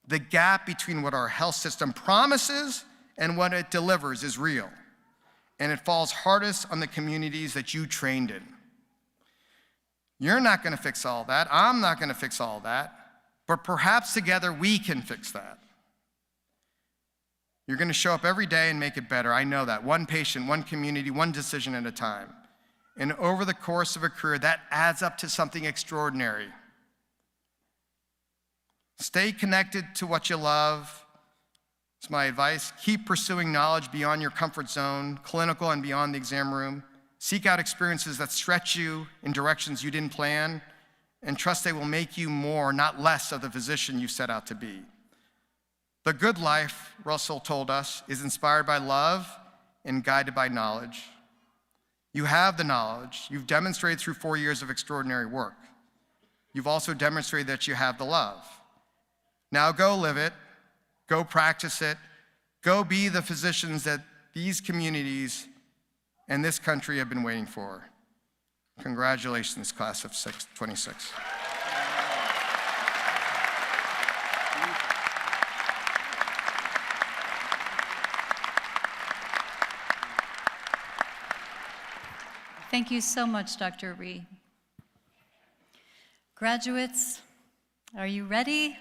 The gap between what our health system promises and what it delivers is real, and it falls hardest on the communities that you trained in. You're not gonna fix all that, I'm not gonna fix all that, but perhaps together we can fix that. You're gonna show up every day and make it better, I know that. One patient, one community, one decision at a time. And over the course of a career, that adds up to something extraordinary. Stay connected to what you love. It's my advice. Keep pursuing knowledge beyond your comfort zone, clinical and beyond the exam room. Seek out experiences that stretch you in directions you didn't plan, and trust they will make you more, not less, of the physician you set out to be. The good life, Russell told us, is inspired by love and guided by knowledge. You have the knowledge. You've demonstrated through 4 years of extraordinary work. You've also demonstrated that you have the love. Now go live it, go practice it, go be the physicians that these communities and this country have been waiting for. Congratulations, class of 26. Thank you so much, Dr. Rhee. Graduates, are you ready?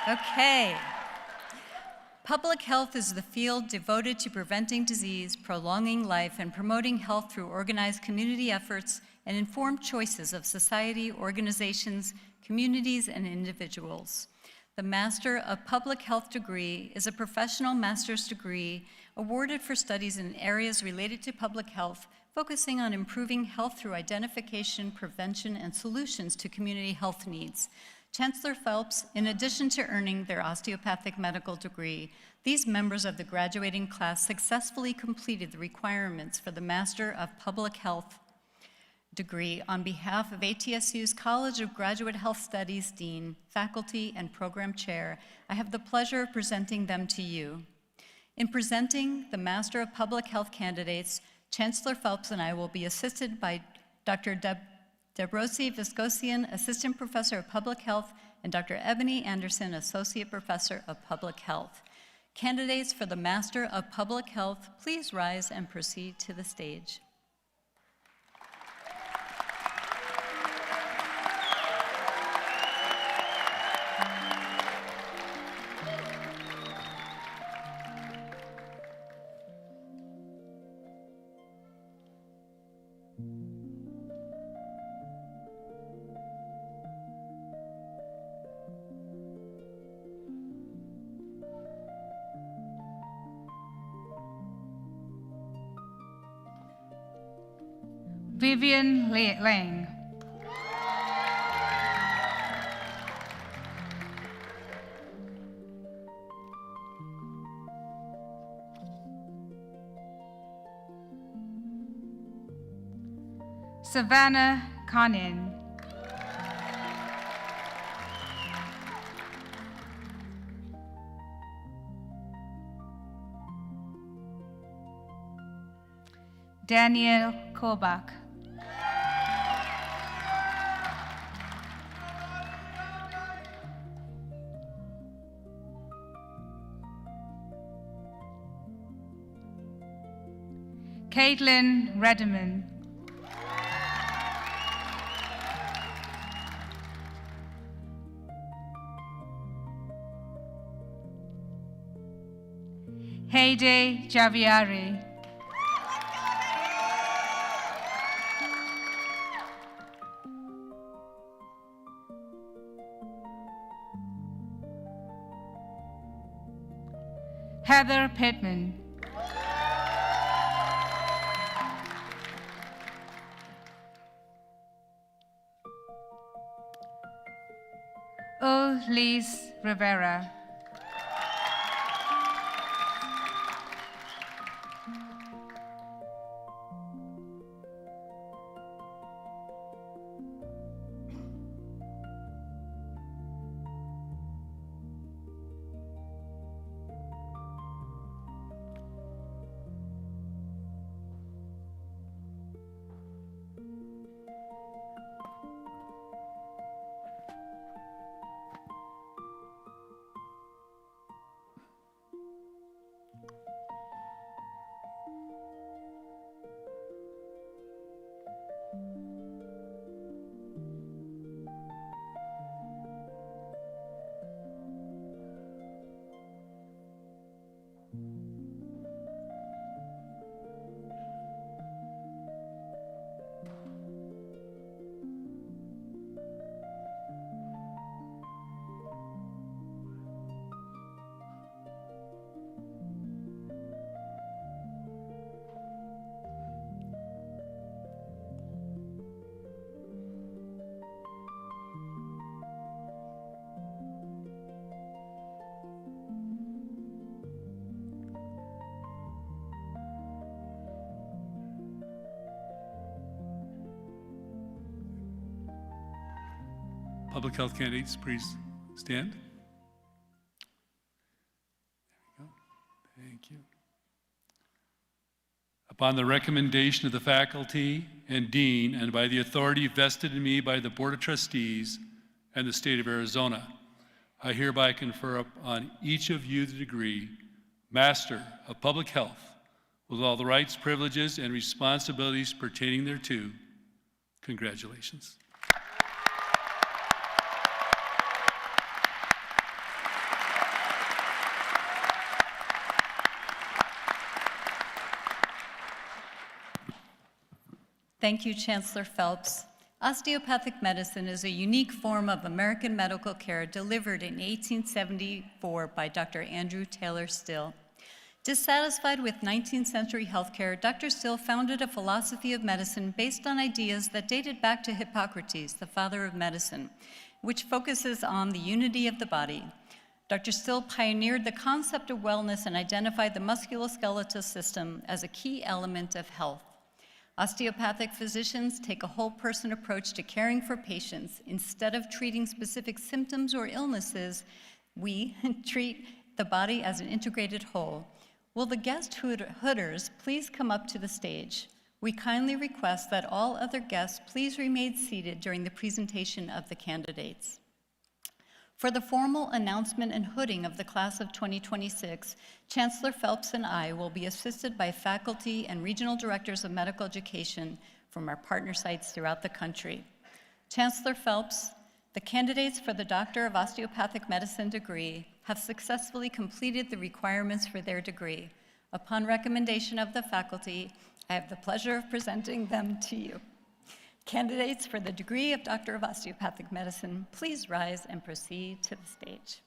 Okay. Public health is the field devoted to preventing disease, prolonging life, and promoting health through organized community efforts and informed choices of society, organizations, communities, and individuals. The Master of Public Health degree is a professional master's degree awarded for studies in areas related to public health, focusing on improving health through identification, prevention, and solutions to community health needs. Chancellor Phelps, in addition to earning their osteopathic medical degree, these members of the graduating class successfully completed the requirements for the Master of Public Health degree on behalf of ATSU's College of Graduate Health Studies Dean, Faculty, and Program Chair. I have the pleasure of presenting them to you. In presenting the Master of Public Health candidates, Chancellor Phelps and I will be assisted by Dr. Debrosi Viscosian, Assistant Professor of Public Health, and Dr. Ebony Anderson, Associate Professor of Public Health. Candidates for the Master of Public Health, please rise and proceed to the stage. Vivian Lang. Savannah Conan. Daniel Kobach. Caitlin Redeman. Heyday Javiari. Heather Pittman. Liz Rivera. Public health candidates, please stand. There we go. Thank you. Upon the recommendation of the faculty and dean, and by the authority vested in me by the Board of Trustees and the state of Arizona, I hereby confer upon each of you the degree Master of Public Health, with all the rights, privileges, and responsibilities pertaining thereto. Congratulations. Thank you, Chancellor Phelps. Osteopathic medicine is a unique form of American medical care delivered in 1874 by Dr. Andrew Taylor Still. Dissatisfied with 19th century healthcare, Dr. Still founded a philosophy of medicine based on ideas that dated back to Hippocrates, the father of medicine, which focuses on the unity of the body. Dr. Still pioneered the concept of wellness and identified the musculoskeletal system as a key element of health. Osteopathic physicians take a whole person approach to caring for patients. Instead of treating specific symptoms or illnesses, we treat the body as an integrated whole. Will the guest hooders please come up to the stage? We kindly request that all other guests please remain seated during the presentation of the candidates. For the formal announcement and hooding of the class of 2026, Chancellor Phelps and I will be assisted by faculty and regional directors of medical education from our partner sites throughout the country. Chancellor Phelps, the candidates for the Doctor of Osteopathic Medicine degree have successfully completed the requirements for their degree. Upon recommendation of the faculty, I have the pleasure of presenting them to you. Candidates for the degree of Doctor of Osteopathic Medicine, please rise and proceed to the stage.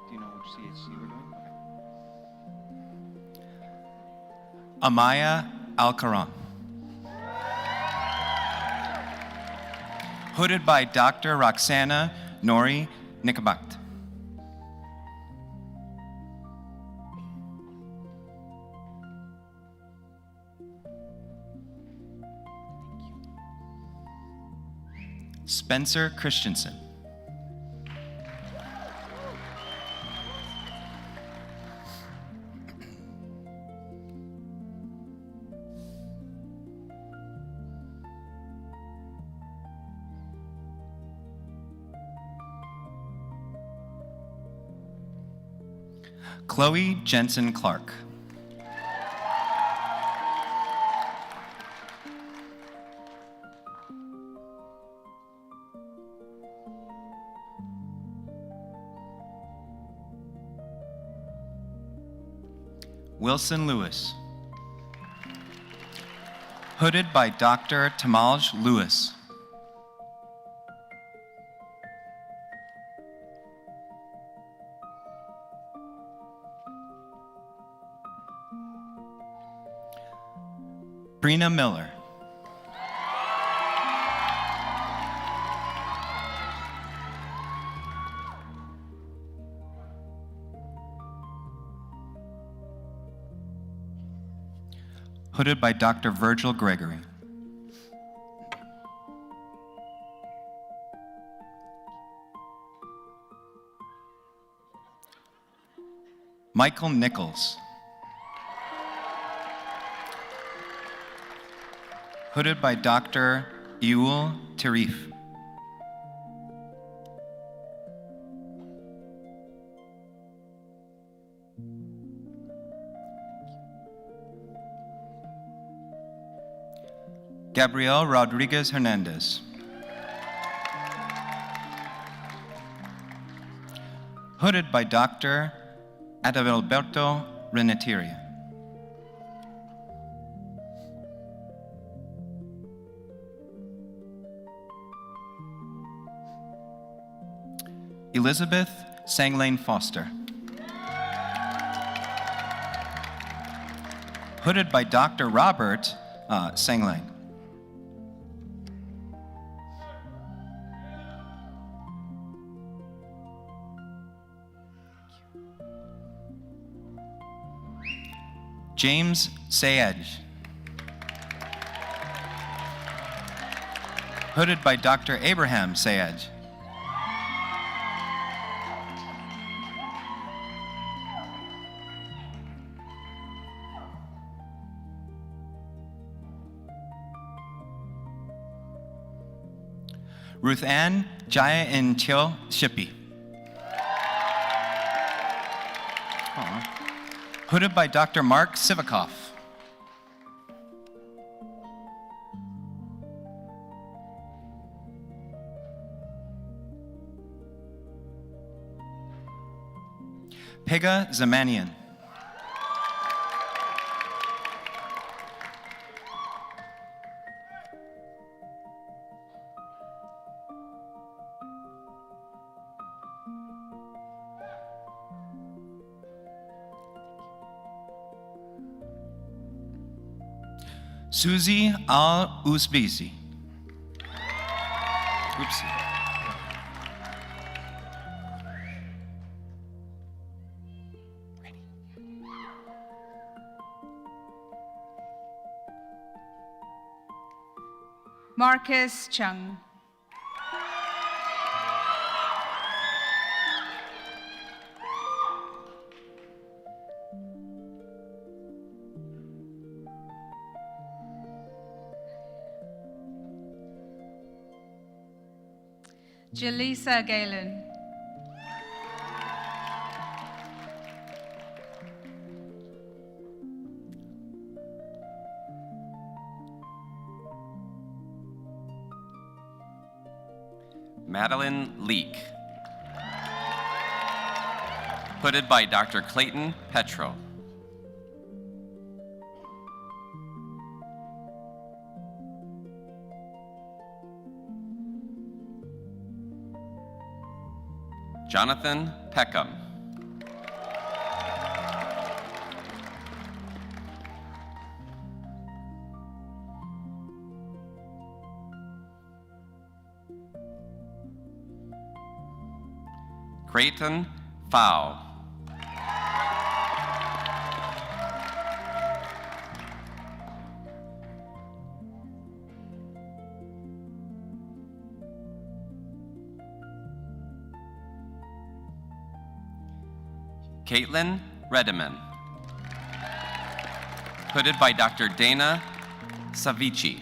Do you know which CHC we're doing? Okay. Amaya Alcaron. Hooded by Dr. Roxana Nori Nikabakt. Spencer Christensen. Chloe Jensen Clark. Wilson Lewis. Hooded by Dr. Tamalj Lewis. Brina Miller. Hooded by Dr. Virgil Gregory. Michael Nichols. Hooded by Dr. Ewell Tarif. Gabriel Rodriguez Hernandez. Hooded by Dr. Adalberto Renatiria. Elizabeth Sanglane Foster. Hooded by Dr. Robert Sanglane. James Sayed. Hooded by Dr. Abraham Sayed. Ruth Ann Jaya In Chil Shippey. Hooded by Dr. Mark Sivakov. Pega Zamanian. Suzy Al-Usbisi. Oopsie. Marcus Chung. Jaleesa Galen. Madeline Leek. Hooded by Dr. Clayton Petro. Jonathan Peckham. Creighton Fow. Caitlin Redeman. Hooded by Dr. Dana Savici.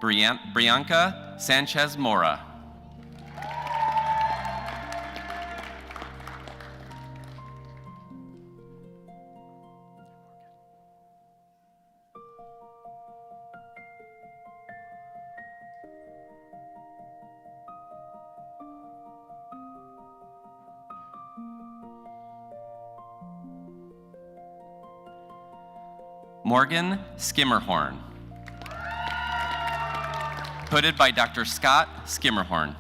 Brianca Sanchez Mora. Morgan Skimmerhorn. Hooded by Dr. Scott Skimmerhorn.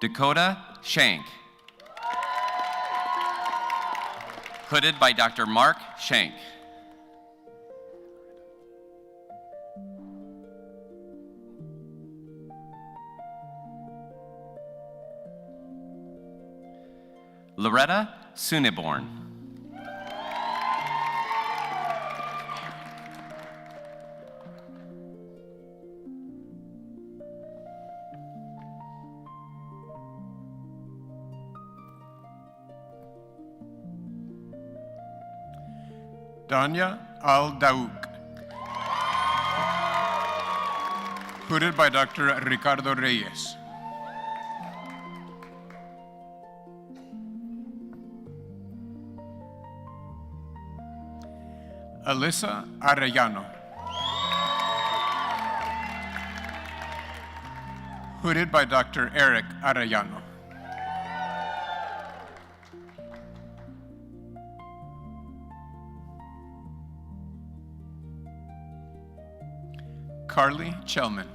Dakota Shank. Hooded by Dr. Mark Shank. Loretta Suneborn. Danya Al-Daouk. Hooded by Dr. Ricardo Reyes. Alyssa Arellano. Hooded by Dr. Eric Arellano. Carly Chelman.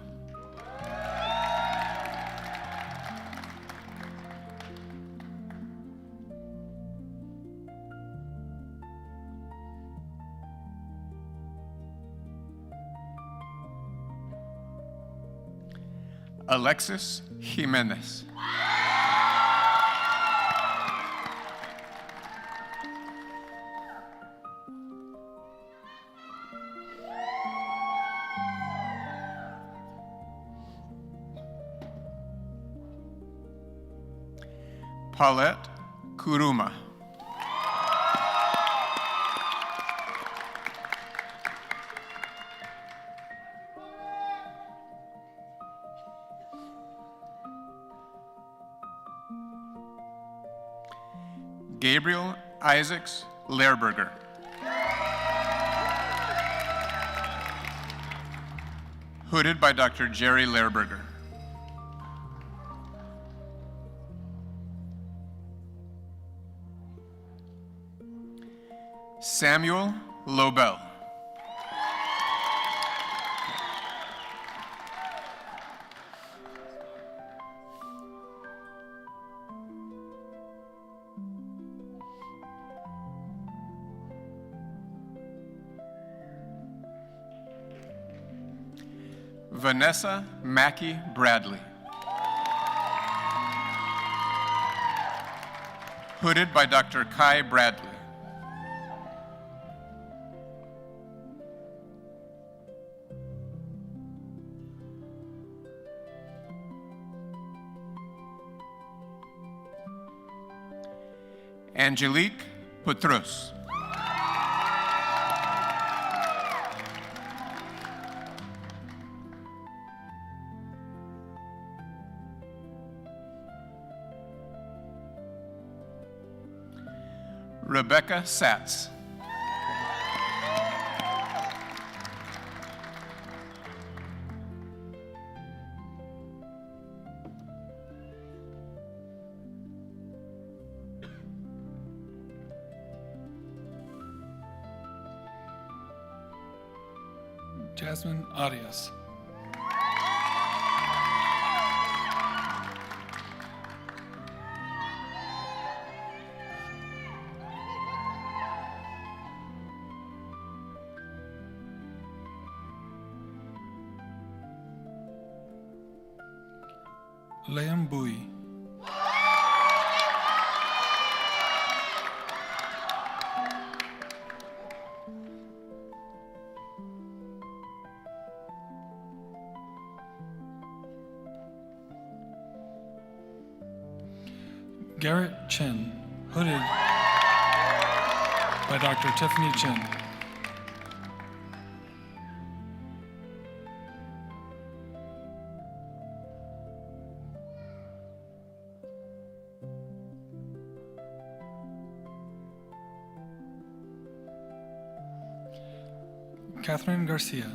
Alexis Jimenez. Paulette Kuruma. Gabriel Isaacs Lehrberger. Hooded by Dr. Jerry Lehrberger. Samuel Lobel. Vanessa Mackey Bradley. Hooded by Dr. Kai Bradley. Angelique Petrus. Rebecca Satz. Jasmine Arias. Liam Bui. Garrett Chen, hooded by Dr. Tiffany Chen. Catherine Garcia.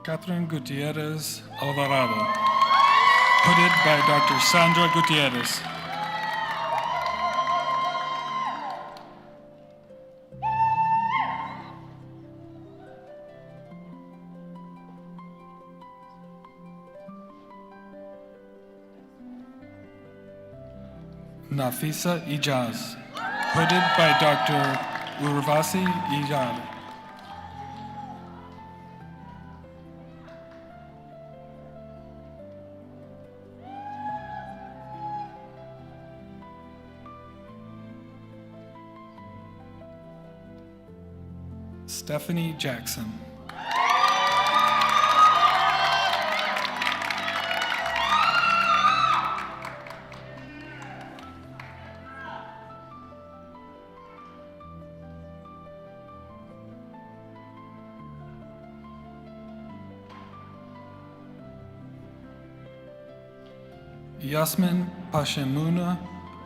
Catherine Gutierrez Alvarado, hooded by Dr. Sandra Gutierrez. Nafisa Ijaz, hooded by Dr. Urvasi Ijaz. Stephanie Jackson. Yasmin Pashemuna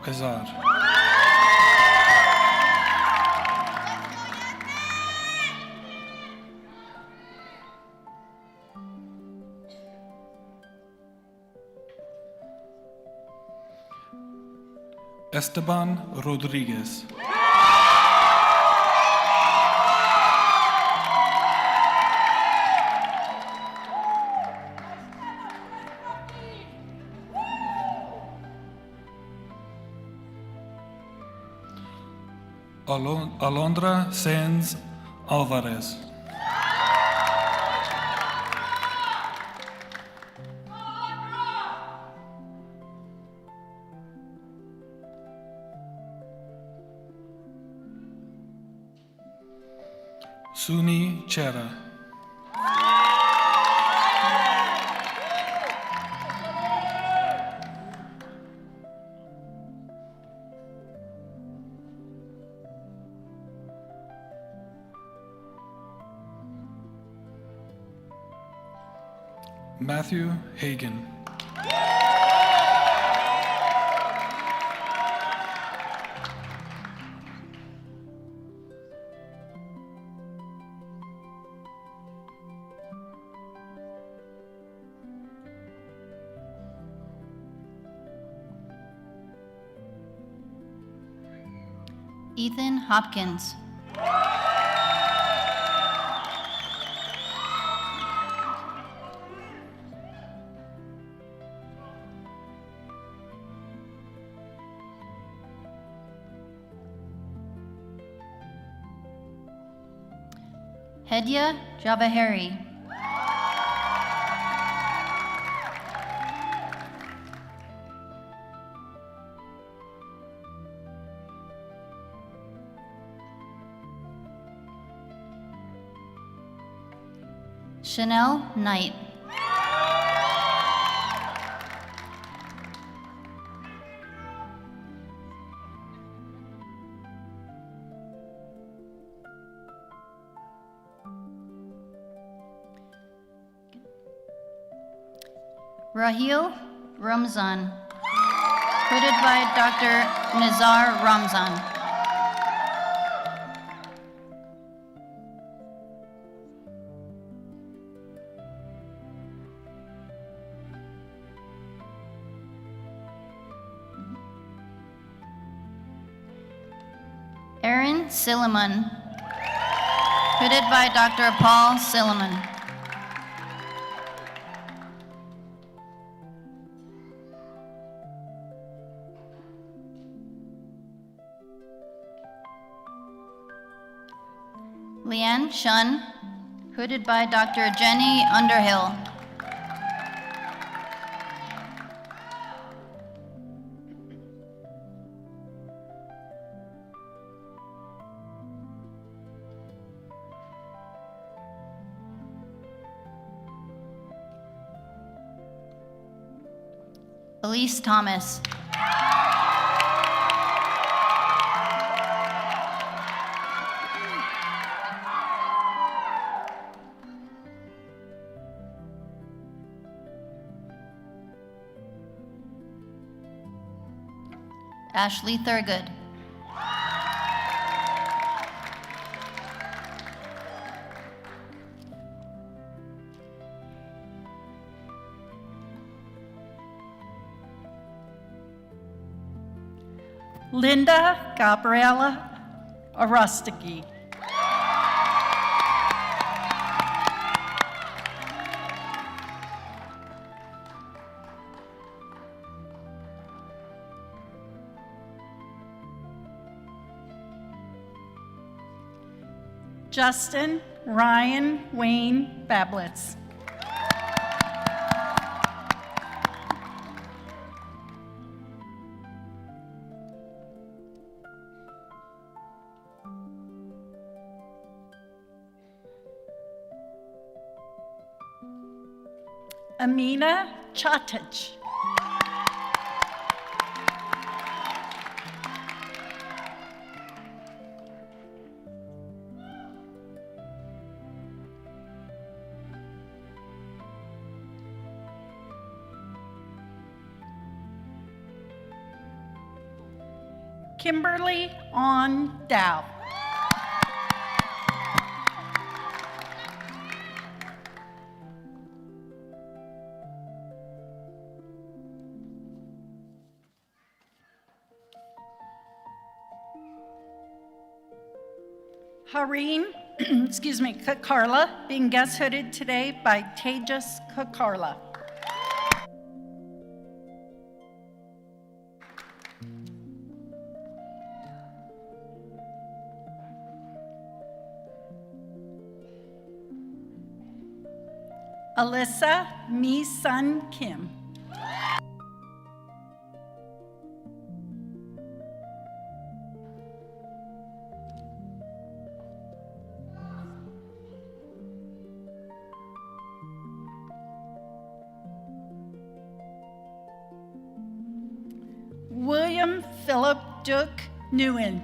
Azar. Esteban Rodriguez. Alondra Sanz Alvarez. Suni Chera. Matthew Hagen. Ethan Hopkins. Hedia Javaheri. Chanel Knight. Rahil Ramzan, hooded by Dr. Nizar Ramzan. Aaron Silliman, hooded by Dr. Paul Silliman. Leanne Shun, hooded by Dr. Jenny Underhill. Elise Thomas. Ashley Thurgood. Linda Gabriela Arostaki. Justin Ryan Wayne Bablitz. Amina Chatich. Kimberly On Dow. Hareen, Kakarla, being guest hooded today by Tejas Kakarla. Alyssa Mi Sun Kim. William Philip Duke Nguyen.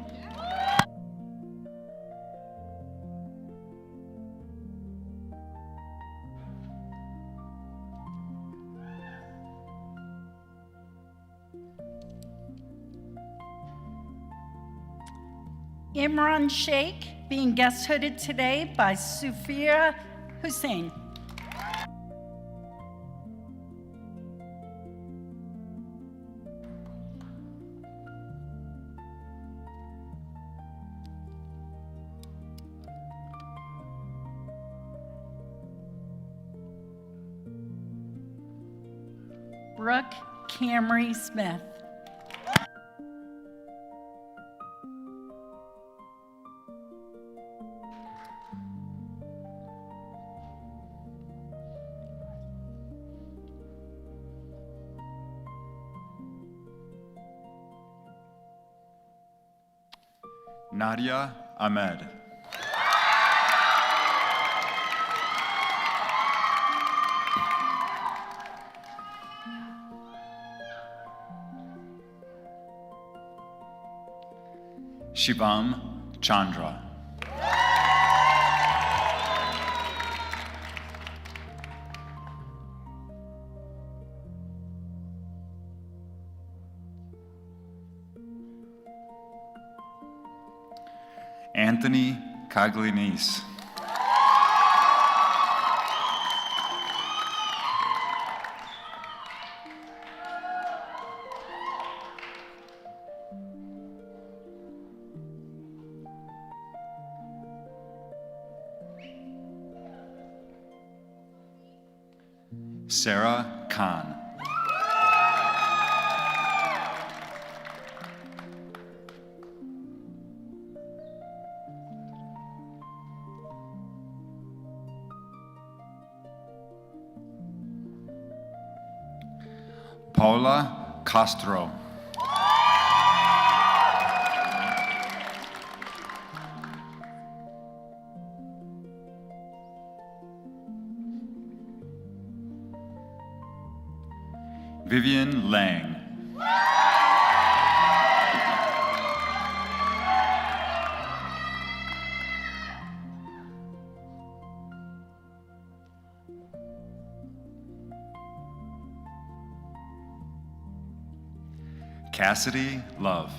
Imran Sheikh, being guest hooded today by Sufia Hussein. Brooke Camry Smith. Nadia Ahmed. Shivam Chandra. Anthony Caglianese. Sarah Khan. Paula Castro. Vivian Lang. Cassidy Love.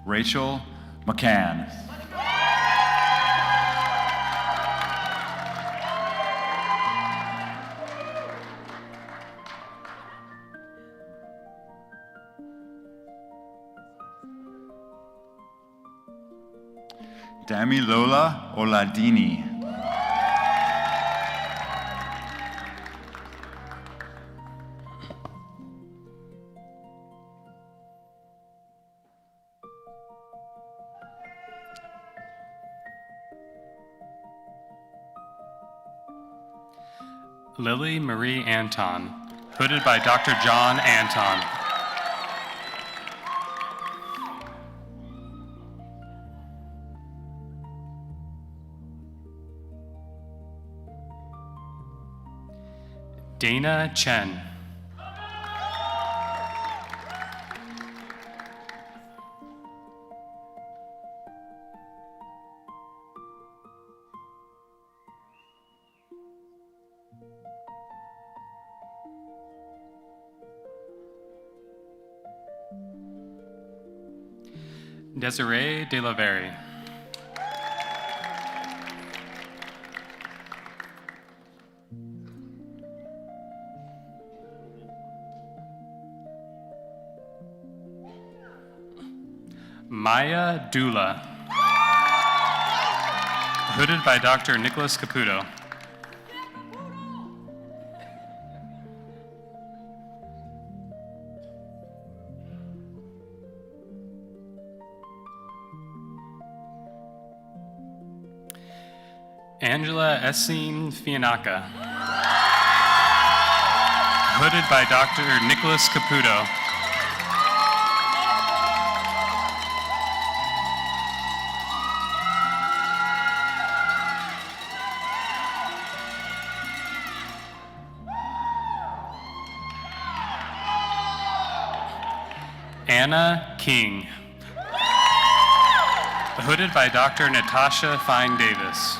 Rachel McCann. Damilola Oladini. Lily Marie Anton, hooded by Dr. John Anton. Dana Chen. Desiree De La Verre. Maya Dula, hooded by Dr. Nicholas Caputo. Angela Essene Fianacca, hooded by Dr. Nicholas Caputo. Anna King, hooded by Dr. Natasha Fine Davis.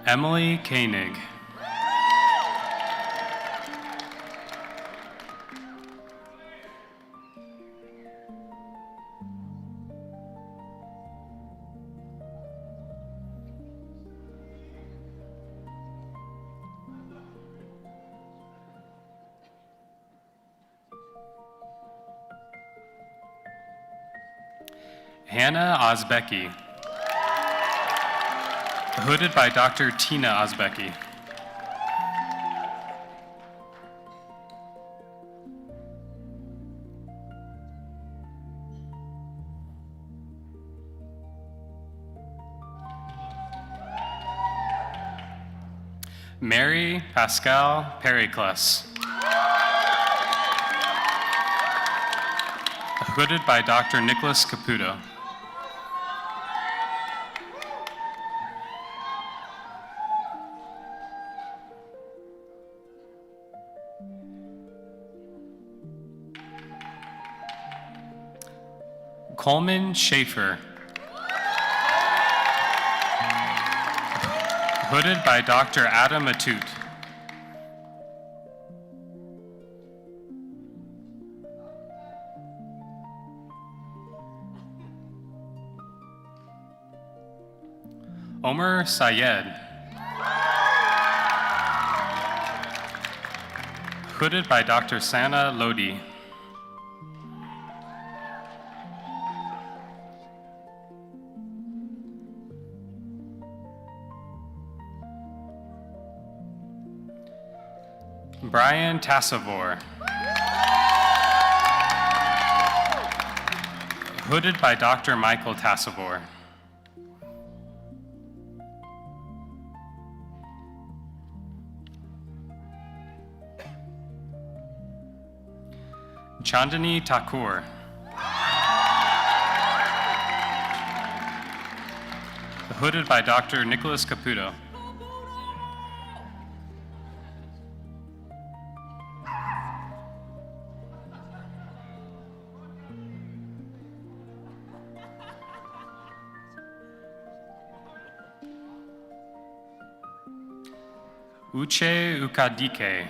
Emily Koenig. Hannah Ozbecki. Hooded by Dr. Tina Ozbecki. Mary Pascal Pericles. Hooded by Dr. Nicholas Caputo. Coleman Schaefer. Hooded by Dr. Adam Atut. Omer Sayed. Hooded by Dr. Sana Lodi. Brian Tassavor. Hooded by Dr. Michael Tassavor. Chandani Thakur. Hooded by Dr. Nicholas Caputo. Uche Ukadike.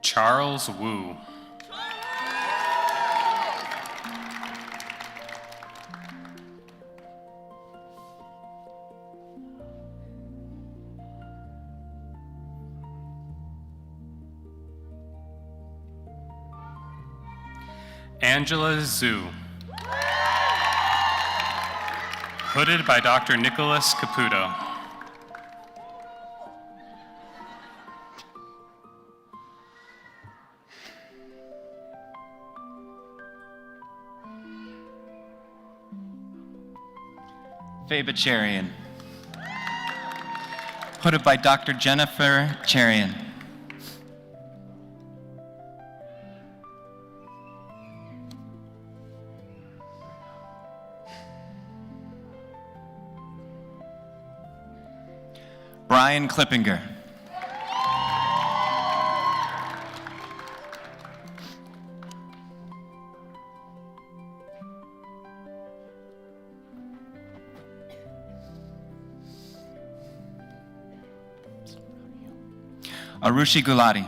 Charles Wu. Angela Zhu. Hooded by Dr. Nicholas Caputo. Faber Cherian. Hooded by Dr. Jennifer Cherian. Brian Klippinger. Arushi Gulati.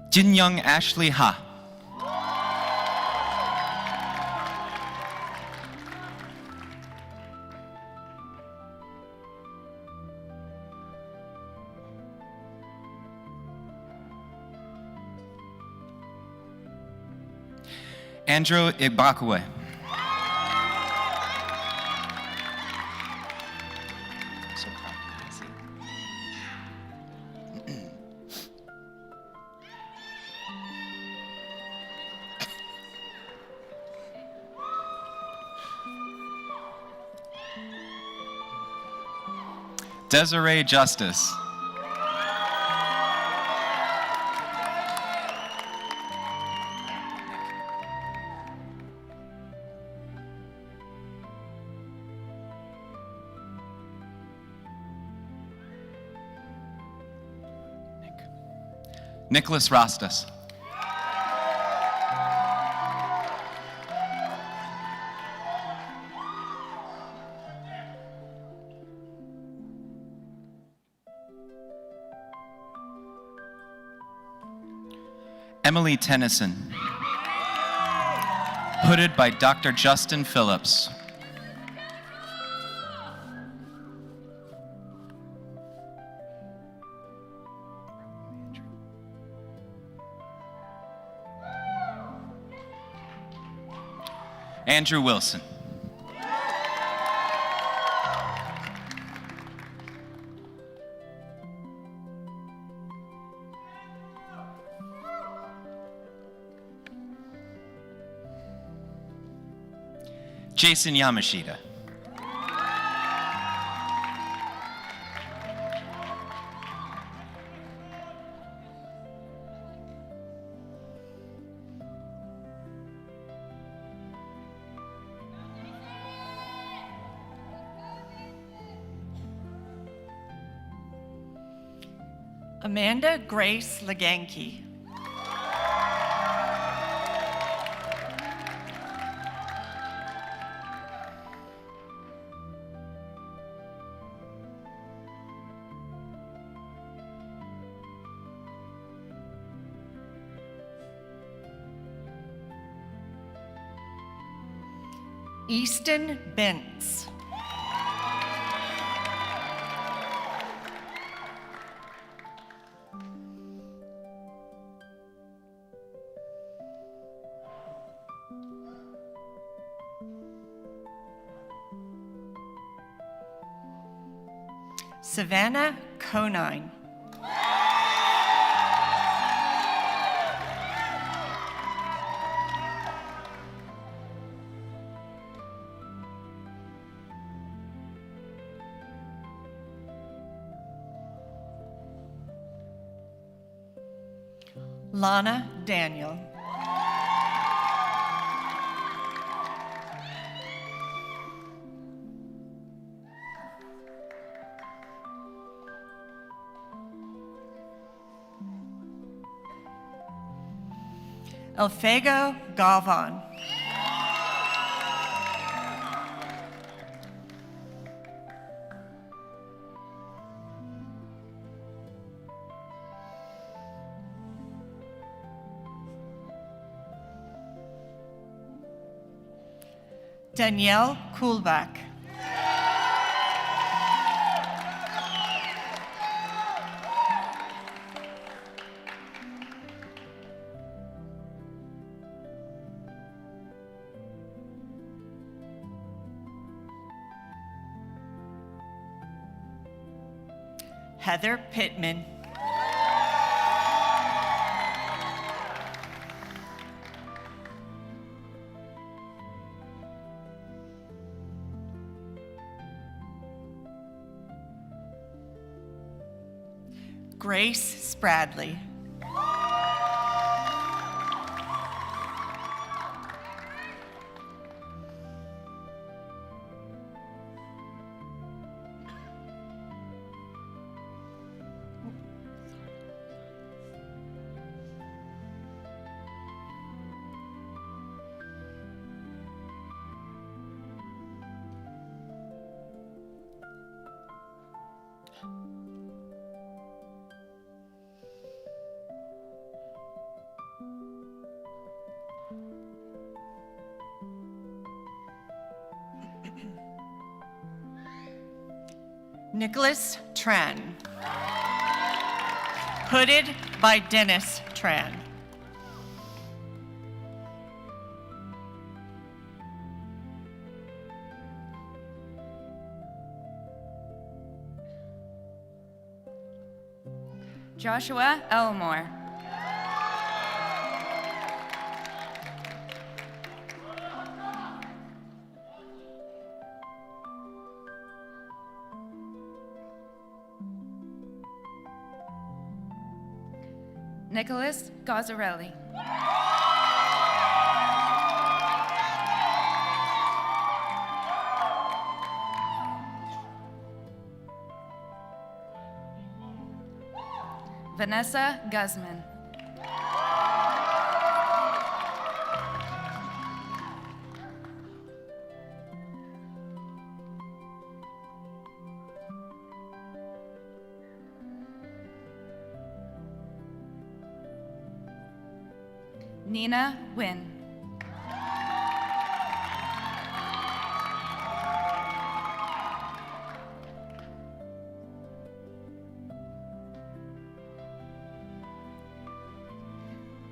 Jin Young Ashley Ha. Andrew Igbakwe. Desiree Justice. Nicholas Rostas. Emily Tennyson. Hooded by Dr. Justin Phillips. Andrew Wilson. Jason Yamashita. Amanda Grace Leganke. Easton Bentz. Savannah Conine. Lana Daniel. Elfego Galvan. Danielle Kuhlbach. Heather Pittman. Grace Spradley. Nicholas Tran. Hooded by Dennis Tran. Joshua Elmore. Nicholas Gazzarelli. Vanessa Guzman. Nina Nguyen.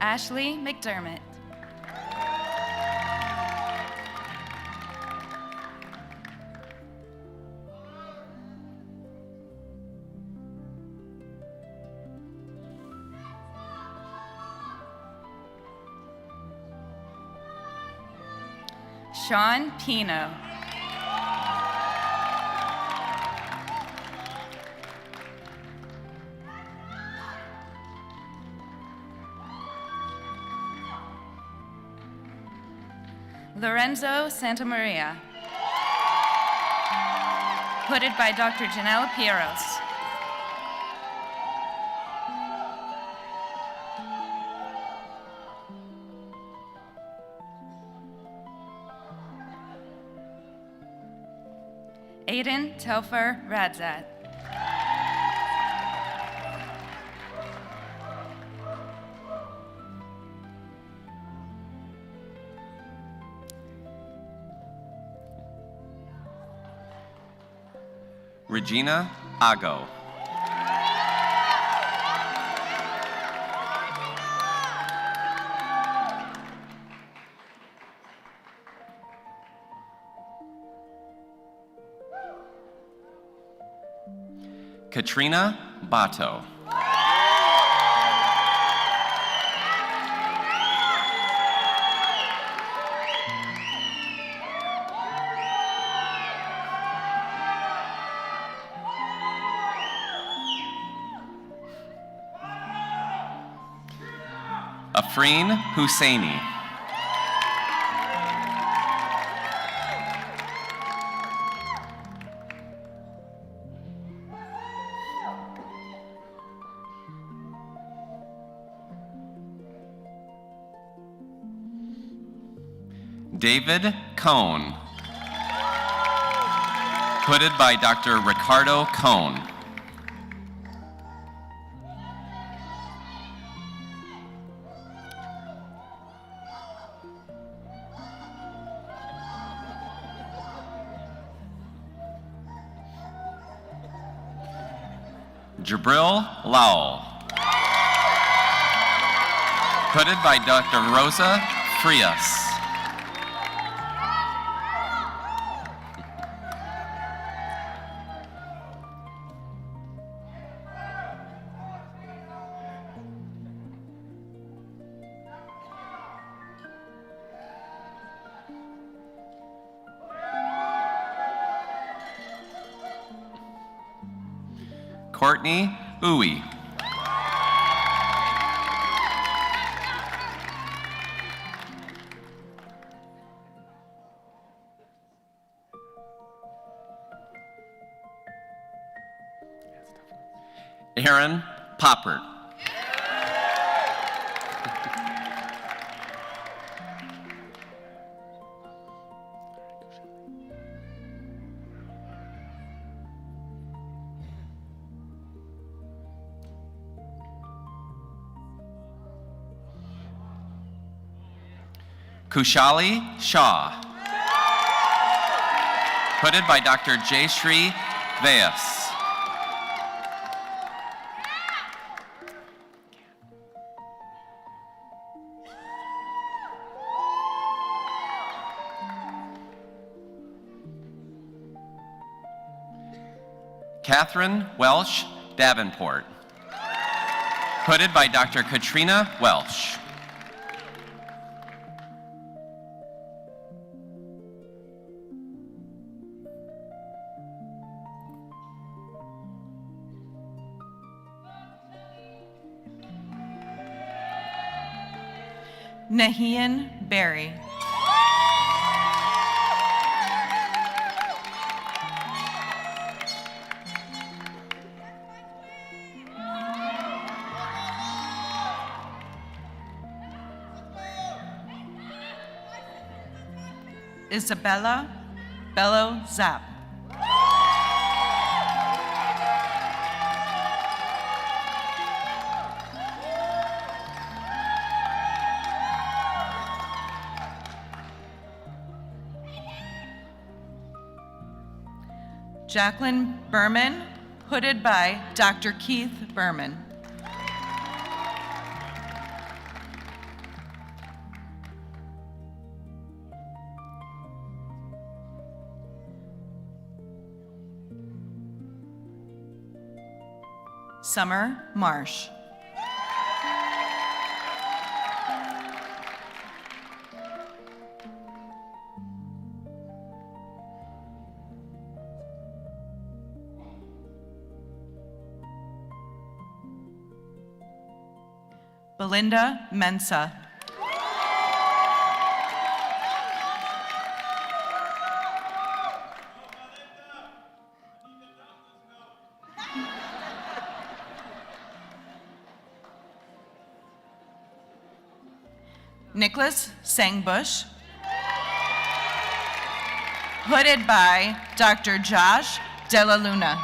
Ashley McDermott. Sean Pino. Lorenzo Santamaria. Hooded by Dr. Janelle Pieros. Aiden Telfer Radzat. Regina Ago. Katrina Bato. Afreen Husseini. David Cohn. Hooded by Dr. Ricardo Cohn. Jabril Lowell. Hooded by Dr. Rosa Frias. Courtney Uwe. Aaron Poppert. Kushali Shah. Hooded by Dr. Jayshree Vyas. Catherine Welsh Davenport. Hooded by Dr. Katrina Welsh. Nahian Berry. Isabella Bello Zapp. Jacqueline Berman, hooded by Dr. Keith Berman. Summer Marsh. Belinda Mensa. Nicholas Sangbush, hooded by Dr. Josh Della Luna.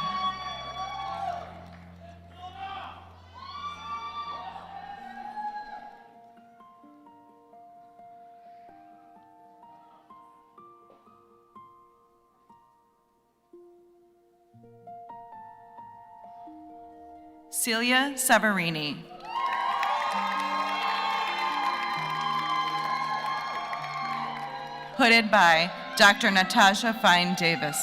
Celia Severini. Hooded by Dr. Natasha Fine Davis.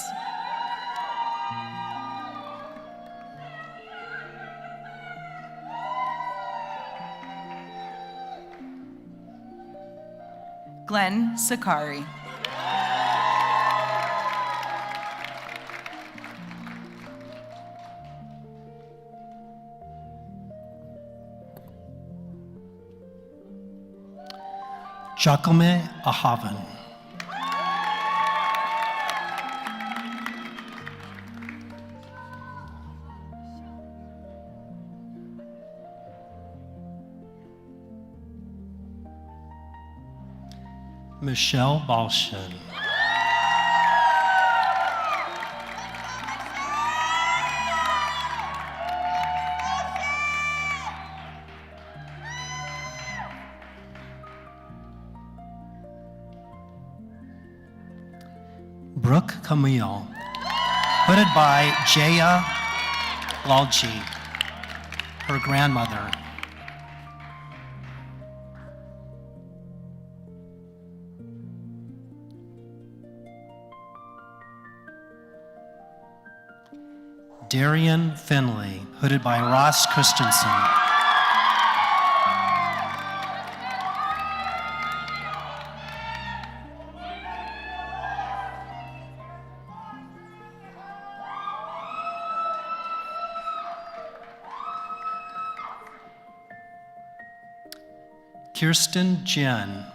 Glenn Sakari. Jacome Ahavan. Michelle Balshin. Brooke Camille, hooded by Jaya Lalji, her grandmother. Darian Finley, hooded by Ross Christensen. Kirsten Jen,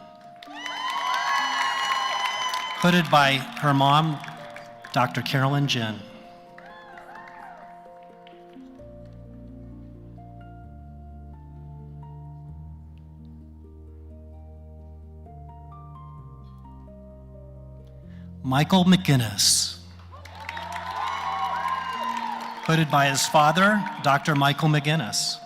hooded by her mom, Dr. Carolyn Jen. Michael McGinnis, hooded by his father, Dr. Michael McGinnis.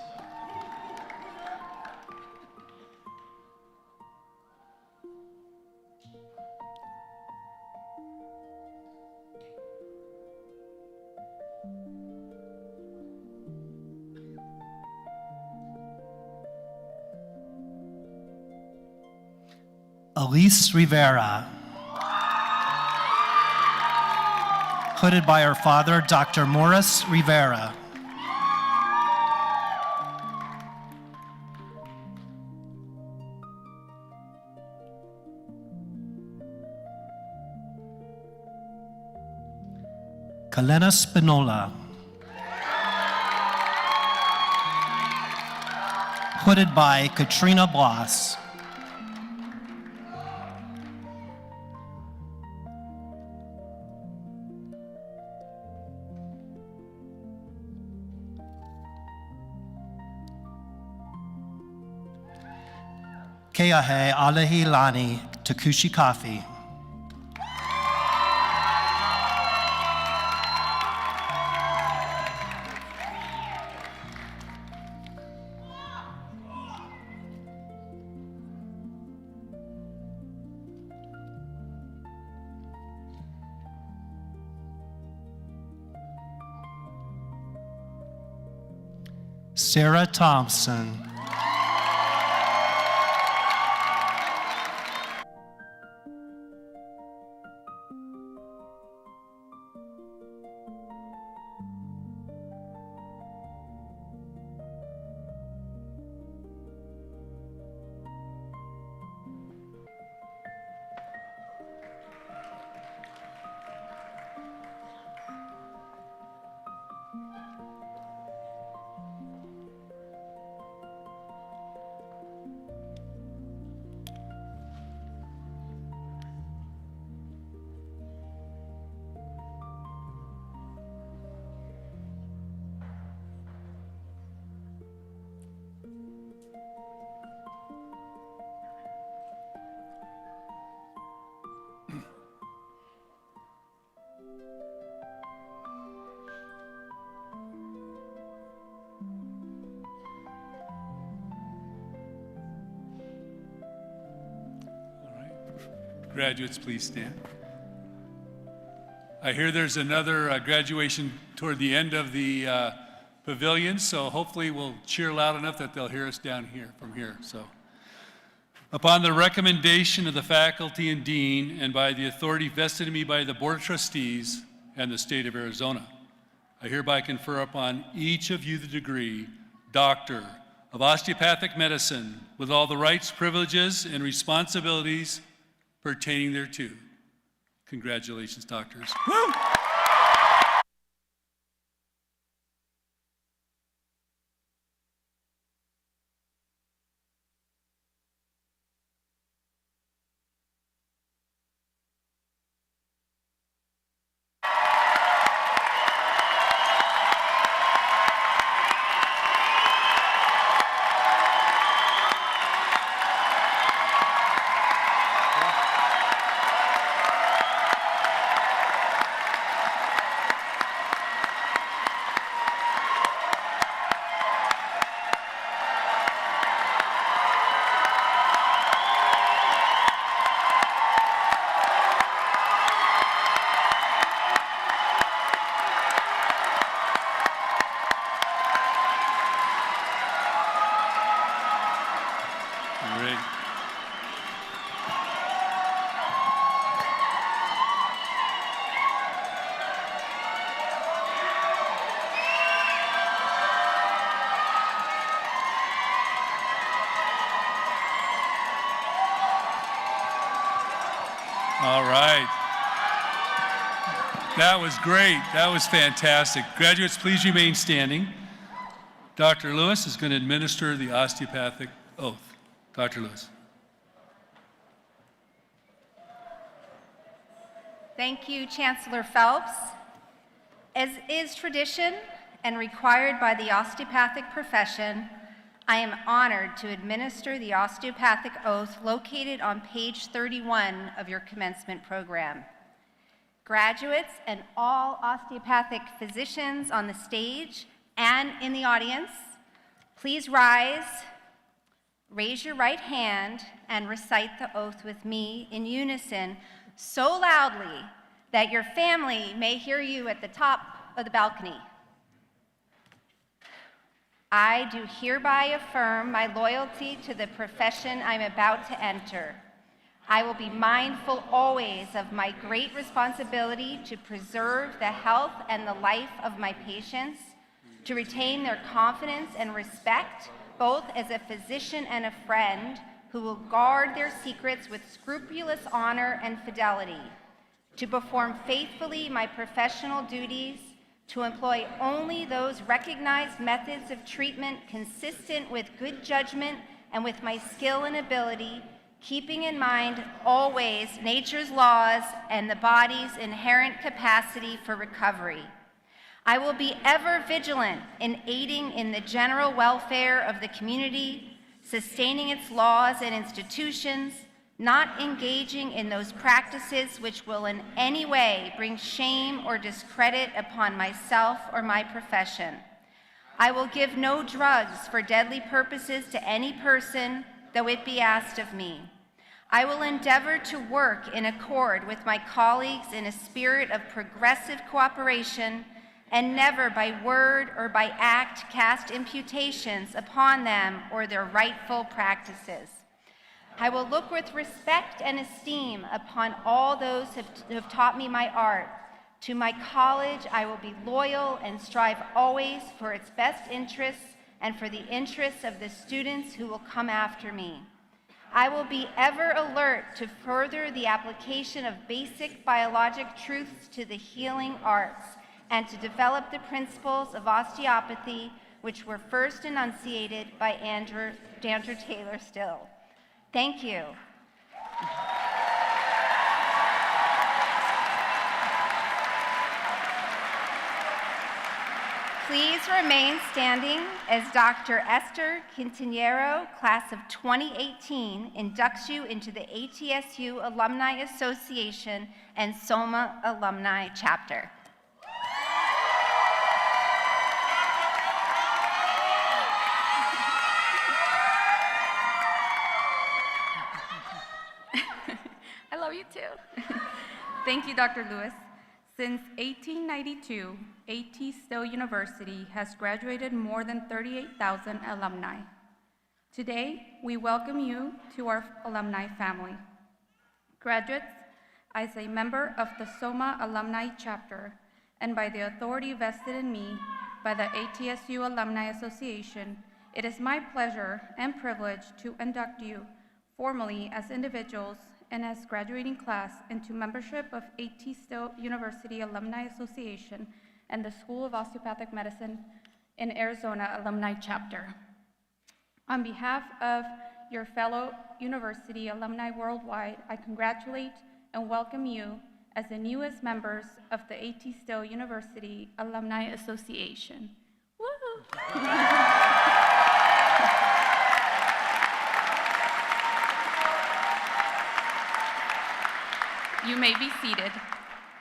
Elise Rivera, hooded by her father, Dr. Morris Rivera. Kalena Spinola, hooded by Katrina Bloss. Keahe Alehi Lani Takushi Coffee. Sarah Thompson. Graduates, please stand. I hear there's another graduation toward the end of the pavilion, so hopefully we'll cheer loud enough that they'll hear us down here, from here. So, upon the recommendation of the faculty and dean, and by the authority vested in me by the Board of Trustees and the state of Arizona, I hereby confer upon each of you the degree Doctor of Osteopathic Medicine, with all the rights, privileges, and responsibilities pertaining thereto. Congratulations, doctors. Woo! Great. All right. That was great. That was fantastic. Graduates, please remain standing. Dr. Lewis is going to administer the osteopathic oath. Dr. Lewis. Thank you, Chancellor Phelps. As is tradition and required by the osteopathic profession, I am honored to administer the osteopathic oath located on page 31 of your commencement program. Graduates and all osteopathic physicians on the stage and in the audience, please rise, raise your right hand, and recite the oath with me in unison so loudly that your family may hear you at the top of the balcony. I do hereby affirm my loyalty to the profession I'm about to enter. I will be mindful always of my great responsibility to preserve the health and the life of my patients, to retain their confidence and respect, both as a physician and a friend, who will guard their secrets with scrupulous honor and fidelity, to perform faithfully my professional duties, to employ only those recognized methods of treatment consistent with good judgment and with my skill and ability, keeping in mind always nature's laws and the body's inherent capacity for recovery. I will be ever vigilant in aiding in the general welfare of the community, sustaining its laws and institutions, not engaging in those practices which will in any way bring shame or discredit upon myself or my profession. I will give no drugs for deadly purposes to any person, though it be asked of me. I will endeavor to work in accord with my colleagues in a spirit of progressive cooperation, and never by word or by act cast imputations upon them or their rightful practices. I will look with respect and esteem upon all those who have taught me my art. To my college, I will be loyal and strive always for its best interests and for the interests of the students who will come after me. I will be ever alert to further the application of basic biologic truths to the healing arts and to develop the principles of osteopathy, which were first enunciated by Andrew Taylor Still. Thank you. Please remain standing as Dr. Esther Quintanillero, class of 2018, inducts you into the ATSU Alumni Association and SOMA Alumni Chapter. I love you too. Thank you, Dr. Lewis. Since 1892, A.T. Still University has graduated more than 38,000 alumni. Today, we welcome you to our alumni family. Graduates, as a member of the SOMA Alumni Chapter, and by the authority vested in me by the ATSU Alumni Association, it is my pleasure and privilege to induct you formally as individuals and as graduating class into membership of A.T. Still University Alumni Association and the School of Osteopathic Medicine in Arizona Alumni Chapter. On behalf of your fellow university alumni worldwide, I congratulate and welcome you as the newest members of the A.T. Still University Alumni Association. Woo! You may be seated.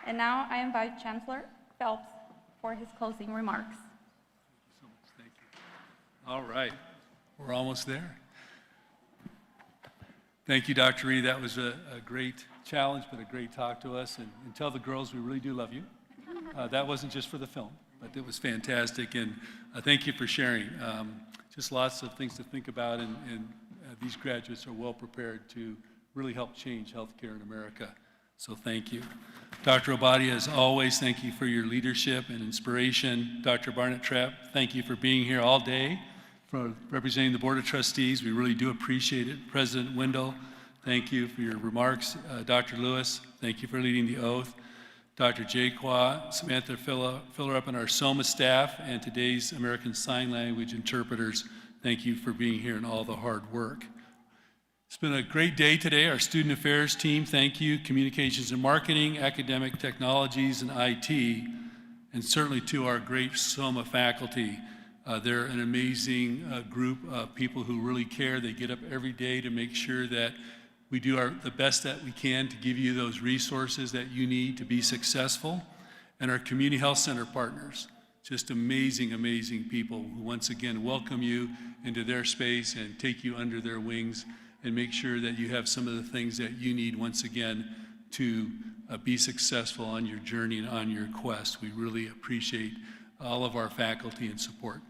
And now I invite Chancellor Phelps for his closing remarks. Thank you. All right, we're almost there. Thank you, Dr. Reed. That was a great challenge, but a great talk to us. And tell the girls we really do love you. That wasn't just for the film, but it was fantastic. And thank you for sharing. Just lots of things to think about, and these graduates are well prepared to really help change healthcare in America. So thank you. Dr. Obadia, as always, thank you for your leadership and inspiration. Dr. Barnett-Trapp, thank you for being here all day, for representing the Board of Trustees. We really do appreciate it. President Wendell, thank you for your remarks. Dr. Lewis, thank you for leading the oath. Dr. Jaqua, Samantha Filler up on our SOMA staff, and today's American Sign Language interpreters, thank you for being here and all the hard work. It's been a great day today. Our student affairs team, thank you. Communications and marketing, academic technologies, and IT, and certainly to our great SOMA faculty. They're an amazing group of people who really care. They get up every day to make sure that we do the best that we can to give you those resources that you need to be successful. And our community health center partners, just amazing, amazing people who once again welcome you into their space and take you under their wings and make sure that you have some of the things that you need once again to be successful on your journey and on your quest. We really appreciate all of our faculty and support.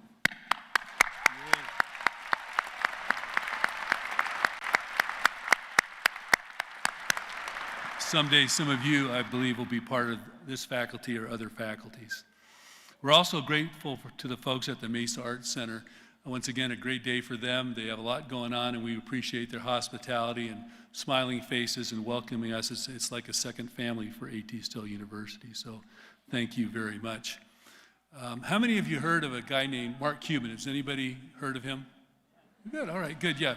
Someday, some of you, I believe, will be part of this faculty or other faculties. We're also grateful to the folks at the Mesa Arts Center. Once again, a great day for them. They have a lot going on, and we appreciate their hospitality and smiling faces and welcoming us. It's like a second family for A.T. Still University, so thank you very much. How many of you heard of a guy named Mark Cuban? Has anybody heard of him? Good, all right, good, yeah.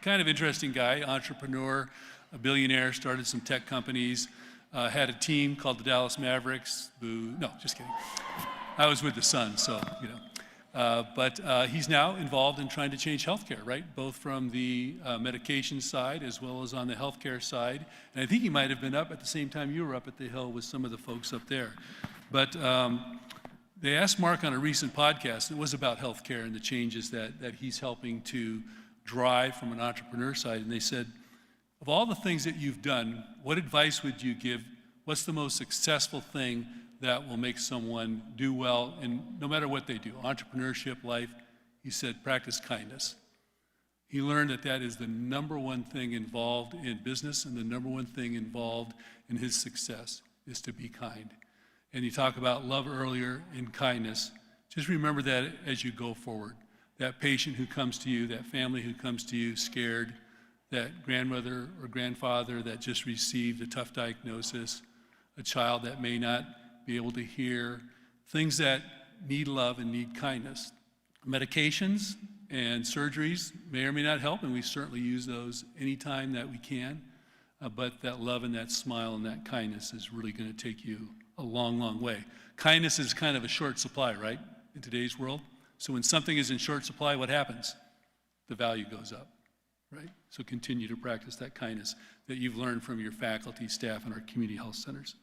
Kind of interesting guy, entrepreneur, a billionaire, started some tech companies, had a team called the Dallas Mavericks. Boo, no, just kidding. I was with the Suns, so, you know. But he's now involved in trying to change healthcare, right? Both from the medication side as well as on the healthcare side. And I think he might have been up at the same time you were up at the Hill with some of the folks up there. But they asked Mark on a recent podcast, and it was about healthcare and the changes that he's helping to drive from an entrepreneur side. And they said, of all the things that you've done, what advice would you give? What's the most successful thing that will make someone do well in no matter what they do, entrepreneurship, life. He said, practice kindness. He learned that that is the number one thing involved in business and the number one thing involved in his success is to be kind. And you talk about love earlier and kindness. Just remember that as you go forward. That patient who comes to you, that family who comes to you scared, that grandmother or grandfather that just received a tough diagnosis, a child that may not be able to hear, things that need love and need kindness. Medications and surgeries may or may not help, and we certainly use those anytime that we can, but that love and that smile and that kindness is really going to take you a long, long way. Kindness is kind of a short supply, right, in today's world? So when something is in short supply, what happens? The value goes up, right? So continue to practice that kindness that you've learned from your faculty, staff, and our community health centers.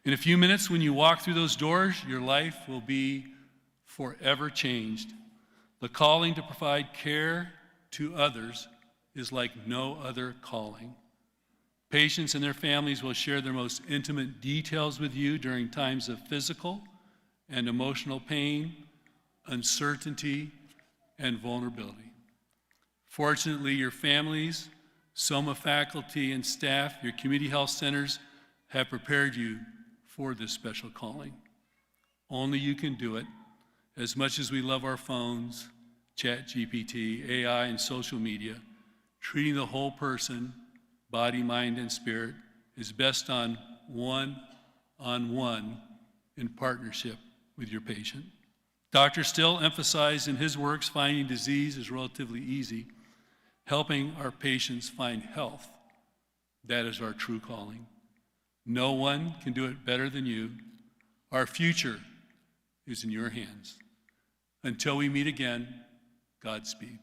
In a few minutes, when you walk through those doors, your life will be forever changed. The calling to provide care to others is like no other calling. Patients and their families will share their most intimate details with you during times of physical and emotional pain, uncertainty, and vulnerability. Fortunately, your families, SOMA faculty and staff, your community health centers have prepared you for this special calling. Only you can do it. As much as we love our phones, ChatGPT, AI, and social media, treating the whole person, body, mind, and spirit, is best on one-on-one in partnership with your patient. Dr. Still emphasized in his works finding disease is relatively easy. Helping our patients find health, that is our true calling. No one can do it better than you. Our future is in your hands. Until we meet again, Godspeed.